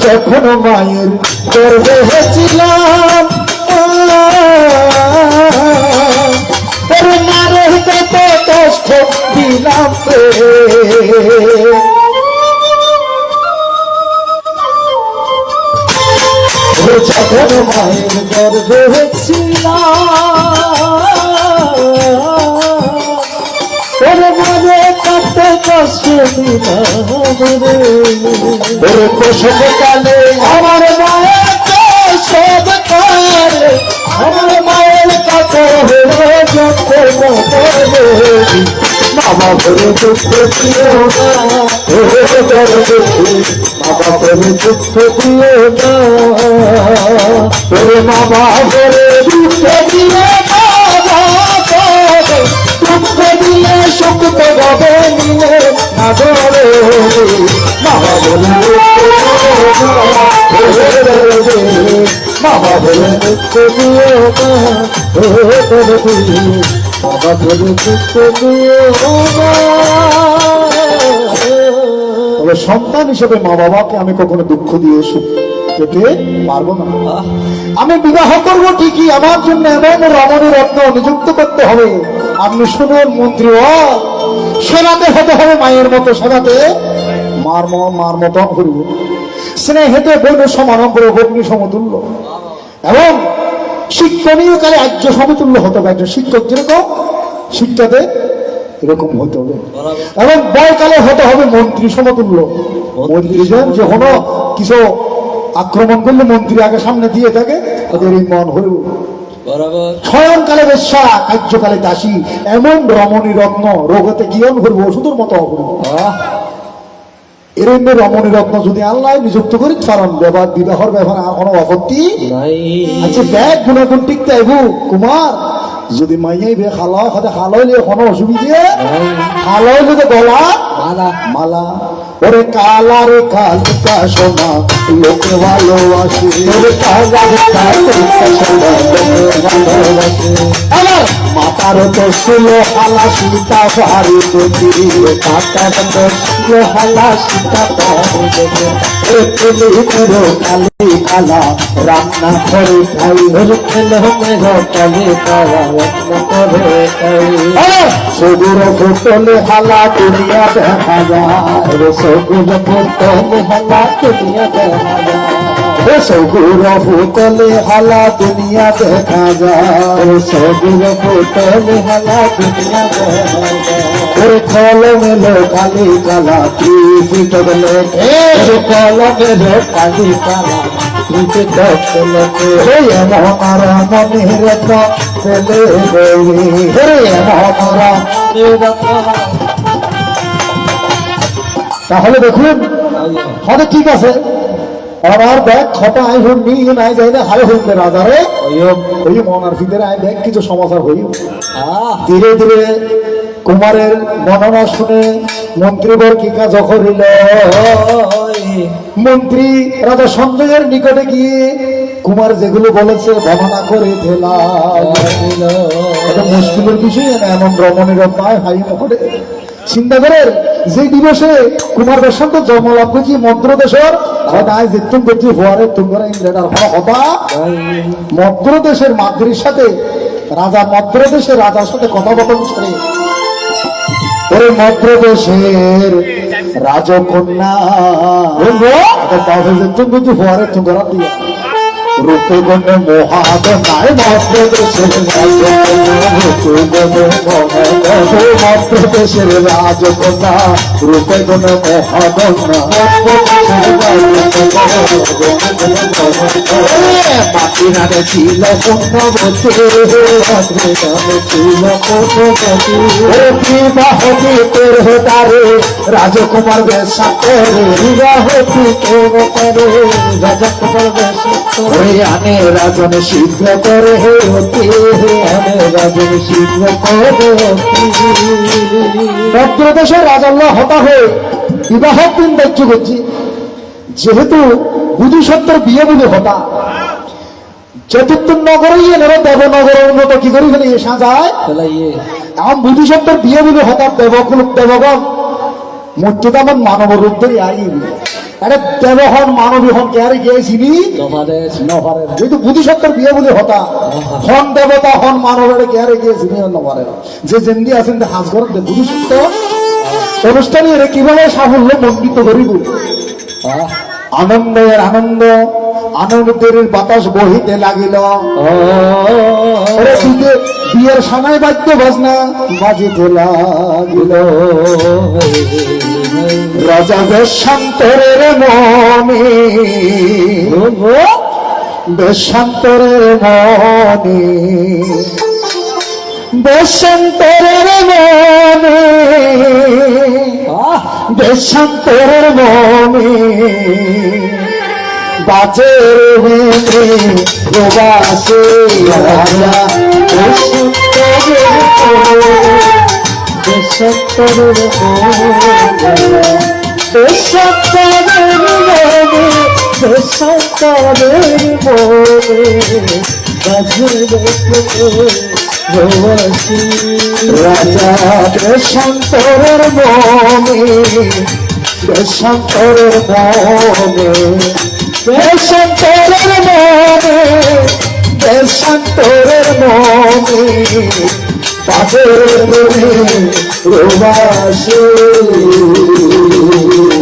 D: যখন মায়ের গর্ভে হয়েছিলাম, মায়ের কত কষ্ট দিলাম রে, যখন মায়ের গর্ভে হয়েছিলাম, মাঝে কত কষ্ট দিলাম রে, প্রসবকালে আমার মায়ের প্রসব কালে আমার মায়ের কত হলো যন্ত্রণা, বাবা ভরে দুঃখ দিও না, বাবা
C: বাপের দুঃখ দিও না, ওরে মা বাপের দুঃখ দিও না, দুঃখ দিলে সুখ তো হবে নিয়ে না ধরে, মা বাপের মা বাপের দুঃখ দিও না, মা বাপের দুঃখ দিও না।
D: তবে সন্তান হিসেবে মা বাবাকে আমি কখনো দুঃখ দিয়ে সুখ পেতে পারবো না। আমি বিবাহ করবো ঠিকই, আমার জন্য এমন রমণী রত্ন নিযুক্ত করতে হবে। আপনি শুনুন মন্ত্রী, সেনাতে হতে হবে মায়ের মতো, সেনাতে মার মতো করব, স্নেহেতে বৈন সমান অগ্নি সমতুল্য, এবং শিক্ষণীয় কালে আর্য সমতুল্য হতে হবে। একজন শিক্ষক যেরকম শিক্ষাতে এরকম হতে হবে, এবং বয়কালে হতে হবে মন্ত্রী সমতুল্য। মন্ত্রীদের যখন কিছু আক্রমণ করলে মন্ত্রী আগে সামনে দিয়ে থাকে, ওদের এই মন হইব। শয়নকালে বেশ্যা, কার্যকালে দাসী, এমন রমণী রত্ন রোগতে কিয়ন করবো, ওষুধের মতো অপূর্ব। এরম রমণী রত্ন যদি আল্লাহ নিযুক্ত করি, কারণ বিবাহর ব্যাপারে কোনো আপত্তি আচ্ছা। দেখ গুণাগুণ টিকতে আইবু কুমার, যদি মাইয়াই বে খালা খাতে খালাইলে কোনো অসুবিধে, খালাইলে তো গলা মালা, ওরে কালা রে কালকা সোনা লোকে ভালোবাসে, ওরে কালা রে কালকা সোনা লোকে ভালোবাসে, আমার মাতার তো ছিল হালা সীতা পারি দেখি, মাতার তো ছিল হালা সীতা পারি দেখি, এ পুরো কালি কালা রান্না করে খাই, ওরে খেলে মেঘ কালি কালা রান্না করে খাই, সবুর ফুটলে হালা দুনিয়া দেখা যায়, সবুর ফুটলে হালা দুনিয়া দেখা যায়, সবুর ফুটলে হালা দুনিয়া দেখা যায়, সবুর ফুটলে হালা দুনিয়া দেখা যায়, ওরে কলমেলো কালি কালা ত্রিপিটকলে, ওরে কলমেলো কালি কালা ত্রিপিটকলে, এমন আর মনের ফেলে গৌরী, এমন তাহলে দেখুন হয়তো ঠিক আছে, আর দেখ খটা আই হন নিয়ে নাই যাই না হারে হইতে রাজারে ওই মনার ভিতরে আই দেখ কিছু সমাচার হই। ধীরে ধীরে কুমারের বর্ণনা শুনে মন্ত্রীবর কি কাজ করিল, মন্ত্রী রাজা সঞ্জয়ের নিকটে গিয়ে কুমার যেগুলো বলেছে বর্ণনা করে এটা মুশকিলের বিষয় না। এমন রমণীর পায় হাই করে চিন্তা করেন যে দিবসে কুমার বেশান্ত জন্ম লাভ করছি মন্ত্র দেশের যেতুম করছি হওয়ারে তোমরা ইংরেজার হতা মদ্র দেশের মাদ্রির সাথে রাজা মদ্র দেশের রাজার সাথে কথোপকথন করে, ওই মদ্র দেশের রাজকন্যা যেতুম করছি হওয়ারে তোমরা দিয়া রূপে গণে মহাদনায় মদ্র দেশের মদ্র দেশের রাজকন্যা, রূপে গণে মহাদনা মাটিনারে ছিল পুণ্যবতী, ছিল পুণ্যবতী, বিবাহ গীতের হতারে রাজকুমার বেশা করে, বিবাহ গীতের করে রাজকুমার বেশা করে, আনে রাজন শীঘ্র করে হতি, আনে রাজন শীঘ্র করে মদ্র দেশের রাজাল্লাহ হতা হয়ে বিবাহ দিন দায়িত্ব করছি। যেহেতু বুধু সত্তর বিয়ে বলে হতা, চতুর্থ নগরই এনারা দেবনগরের উন্নত কি করি ফেলে এসা যায়, এখন বুধু সত্তর বিয়ে বলে হতা দেবগণ মর্যাদামান মানব রূপ ধরে আইন, আরে দেবহন মানবী হন কে গিয়েছিলি যেহেতু বুধি সত্তর বিয়ে বলে হতা, হন দেবতা হন মানবের কে গিয়েছিলি নবারের যে জেন্দি আছেন হাজ ঘর বুধি সত্তর অনুষ্ঠানে এর কিভাবে সাফল্য মণ্ডিত করিব। আনন্দের আনন্দ আনন্দের বাতাস বহিতে লাগিল, বিয়ের সানাই বাদ্য বাজনা বাজিতে লাগিল, রাজা বেশান্তরের মনে বেশান্তরের মনে
C: দেশান্তরের মনে দেশান্তরের মনে বাজে প্রবাসে রাজা দেশান্তরের দেশান্তরের মনে দেশান্তরের মনে বাজে প্রবাসী রাজা দেশান্তরের মনে দেশান্তরের মনে দেশান্তরের মনে দেশান্তরের মনে পাদের প্রবাসী মনে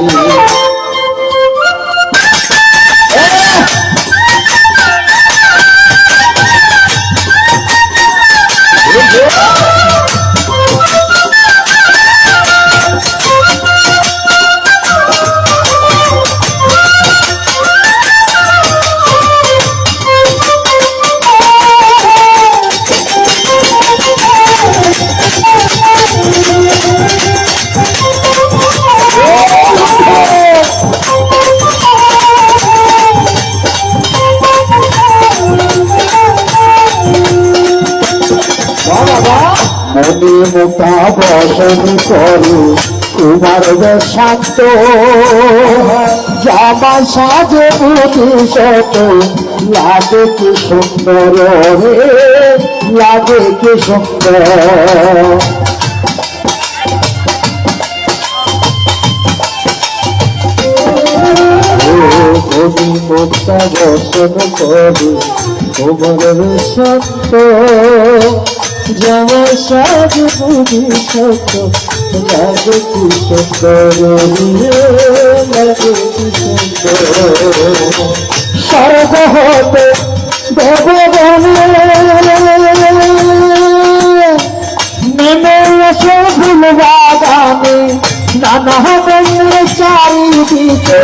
C: মোটা বসন করে তোমার শান্ত জামা সাজে বুঝি শত লাগে কি সুন্দর রে লাগে কি সুন্দর মোটা বসন করে তোমার শান্ত জামা সাজ বুঝি শত লাগে কি সুন্দর লাগে কি সুন্দর স্বর্গ হতে দেবগণে নেমে এসে ফুল বাগানে নানা বন্ধুর চারিদিকে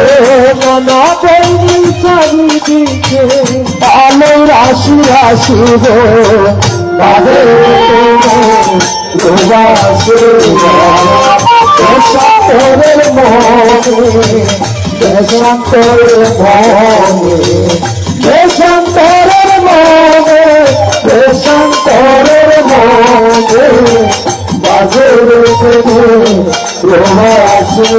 C: নানা বন্ধুর চারিদিকে আলো রাশি রাশি গো দেশান্তরের মনে দেশান্তরের মনে দেশান্তরের মনে দেশান্তরের মনে বাজের প্রবাসী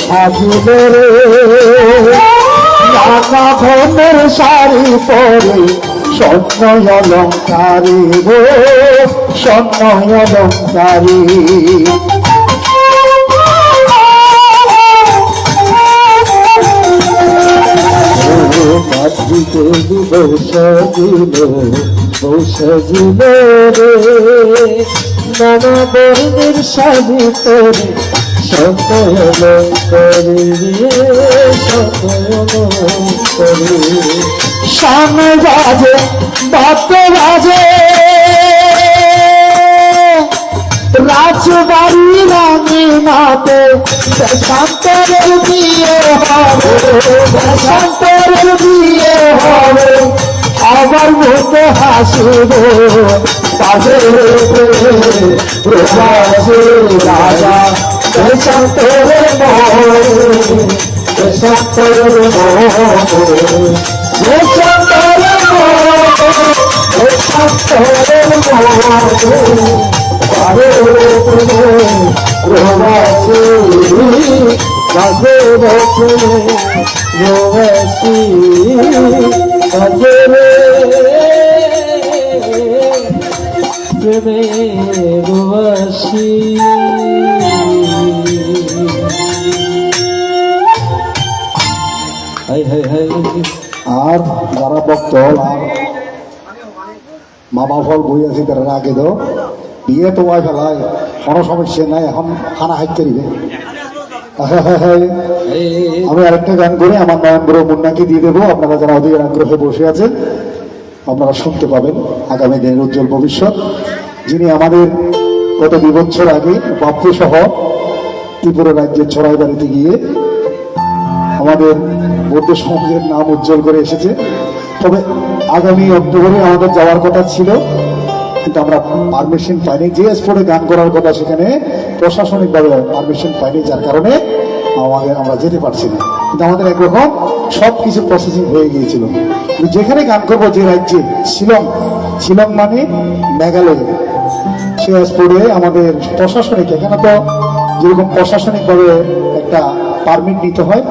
C: সাজিলে রে নানা ধনের শাড়ি পরে স্বর্ণ অলঙ্কারী গো স্বর্ণ অলঙ্কারী সাজিল রে নানা বর্ণের শাড়ি পরে সামনে বাজে বাদ্য বাজে রাজবাড়ি রাঙে নাতে দেশান্তরের বিয়ে হবে দেশান্তরের বিয়ে হবে আমার মতো হাসিব তাদের প্রবাসী রাজা দেশান্তর দেশান্তর
D: আর যারা ভক্ত আর মামা ফল বই আছে তারা আগে দাও বিয়ে তো ওয়াই ফেলায় কোনো সমস্যা নাই এখন খানা হাইতে দিবে আমি আরেকটা গান করে আমার নয়নবর মুন্নাকে দিয়ে দেবো আপনারা যারা অধিক আগ্রহে বসে আছেন আপনারা শুনতে পাবেন আগামী দিনের উজ্জ্বল ভবিষ্যৎ যিনি আমাদের গত 2 বছর আগে বাপ্পু সহ ত্রিপুরা রাজ্যের ছড়াই বাড়িতে গিয়ে আমাদের বৌদ্ধ সমাজের নাম উজ্জ্বল করে এসেছে। তবে আগামী অক্টোবরে আমাদের যাওয়ার কথা ছিল, কিন্তু আমরা পারমিশন পাইনি। যে স্পটে গান করার কথা সেখানে প্রশাসনিকভাবে পারমিশন পাইনি, যার কারণে আমরা যেতে পারছি না। কিন্তু আমাদের একরকম সব কিছু প্রসেসিং হয়ে গিয়েছিল। কিন্তু যেখানে গান করবো, যে রাজ্যে, শিলং মানে মেঘালয়ে, সে স্পটে আমাদের প্রশাসনিক, এখানে তো যেরকম প্রশাসনিকভাবে একটা পারমিট নিতে হয়,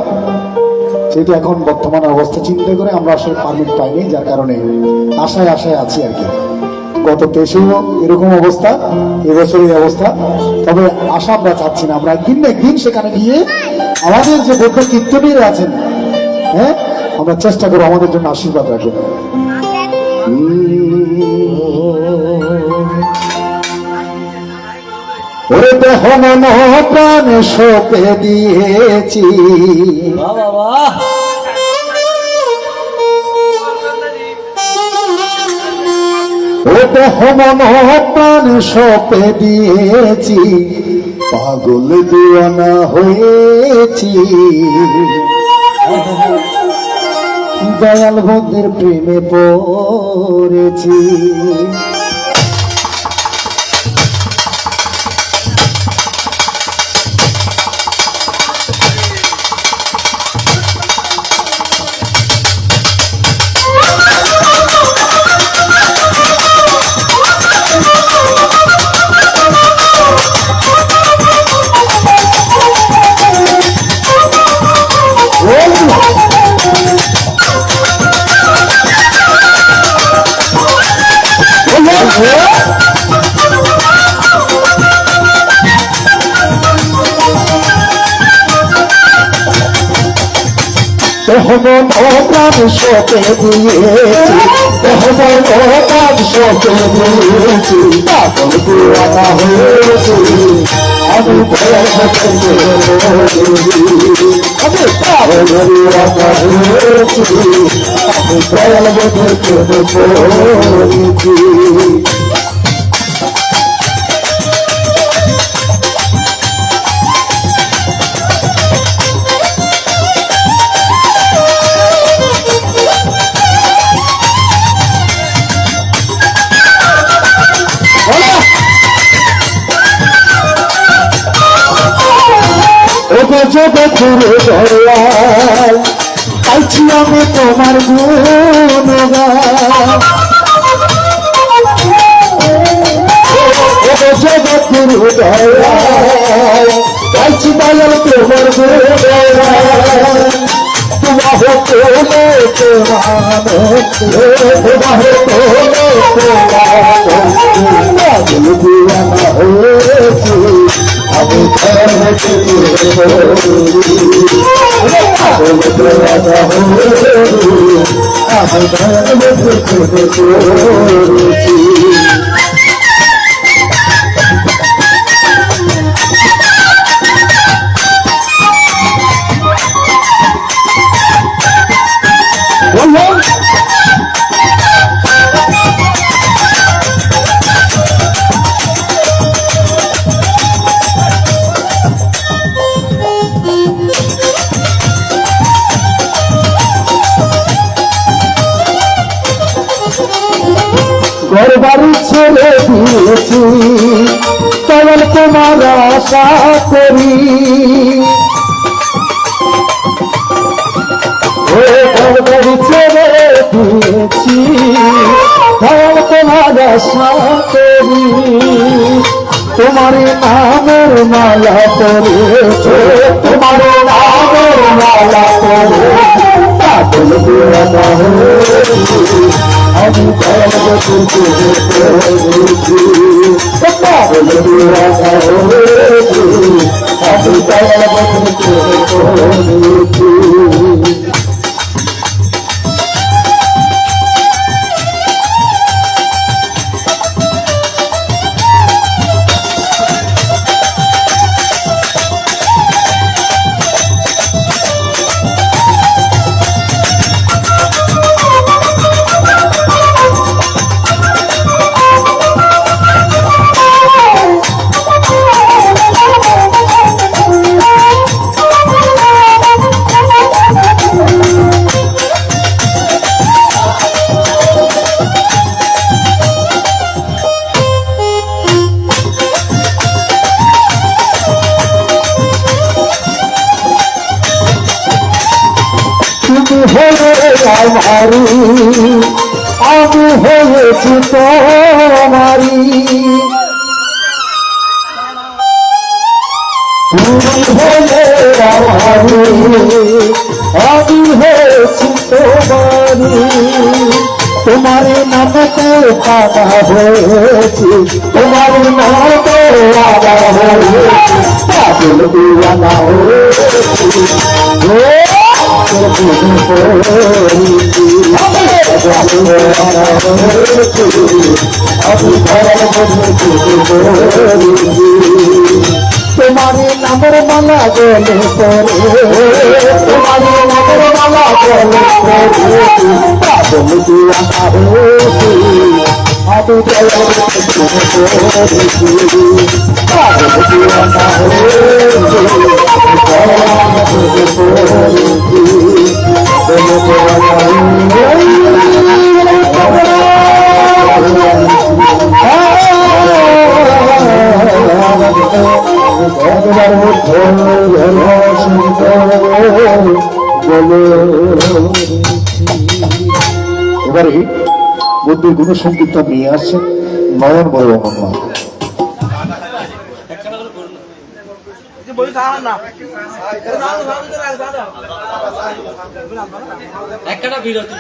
D: সেটা এখন বর্তমান অবস্থা চিন্তা করে আমরা আসলে পারমিট পাইনি, যার কারণে আশায় আছি আর কি। গত 23-এও এরকম অবস্থা, এবছরের অবস্থা। তবে আশা আমরা চাচ্ছি না, আমরা একদিন না একদিন সেখানে গিয়ে আমাদের যে বৌদ্ধ কীর্তনীরা আছেন, হ্যাঁ, আমরা চেষ্টা করবো, আমাদের জন্য আশীর্বাদ রাখবেন। ওরে দেহ মন প্রাণ সঁপে দিয়েছি, ও দেহ মন প্রাণ সঁপে দিয়েছি, পাগল দিওয়ানা হয়েছি, দয়াল বন্ধের প্রেমে পড়েছি। মন প্রাণ সঁপে দিয়েছি, মন প্রাণ সঁপে দিয়েছি, পাগল দিওয়ানা হয়েছি, আমি দয়াল আমি পাগল দিওয়ানা হয়েছি, আমি দয়াল বন্ধের প্রেমে পড়েছি। জগতের দয়াল পাইছি আমি তোমার গুণগান, জগতের দয়াল পাইছি দয়াল তোমার গুণগান, তোমার তোলে তোমার পাগল দিওয়ানা হয়েছি, আমি পাগল দিওয়ানা হয়েছি,
C: পেয়েছি কেবল তোমার আশা করি ছেড়ে দিয়েছি কেবল তোমার আশা করি তোমার নামের মালা পড়েছে তোমার নামের মালা পড়ে পাগল দিওয়ানা হয়েছি আমি পাগল দিওয়ানা হয়েছি আমি পাগল হয়েছি আমারি আমি হয়েছি তোমারি তুমি হলে আমারি আমি হয়েছি তোমারি তোমার নামতে পাতা হয়েছি তোমার নামতে আদা হয়েছি পাগল দিওয়ানা হয়েছি তোমার নামের মালা গলে পরে তোমার নামের মালা গলে পরে পাগল দিওয়ানা হয়েছি আমি পাগল দিওয়ানা এবারে বুদ্ধির গুণ সংকীর্তন নিয়ে আসছেন নয়ন বড় অমরনাথ।
E: একটা বিরতি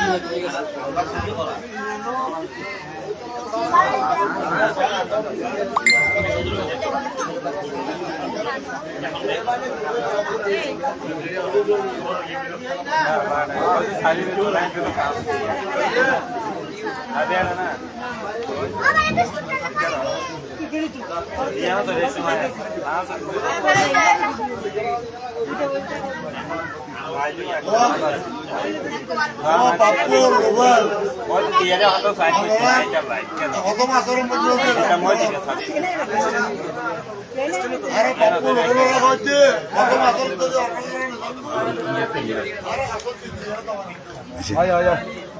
F: আয়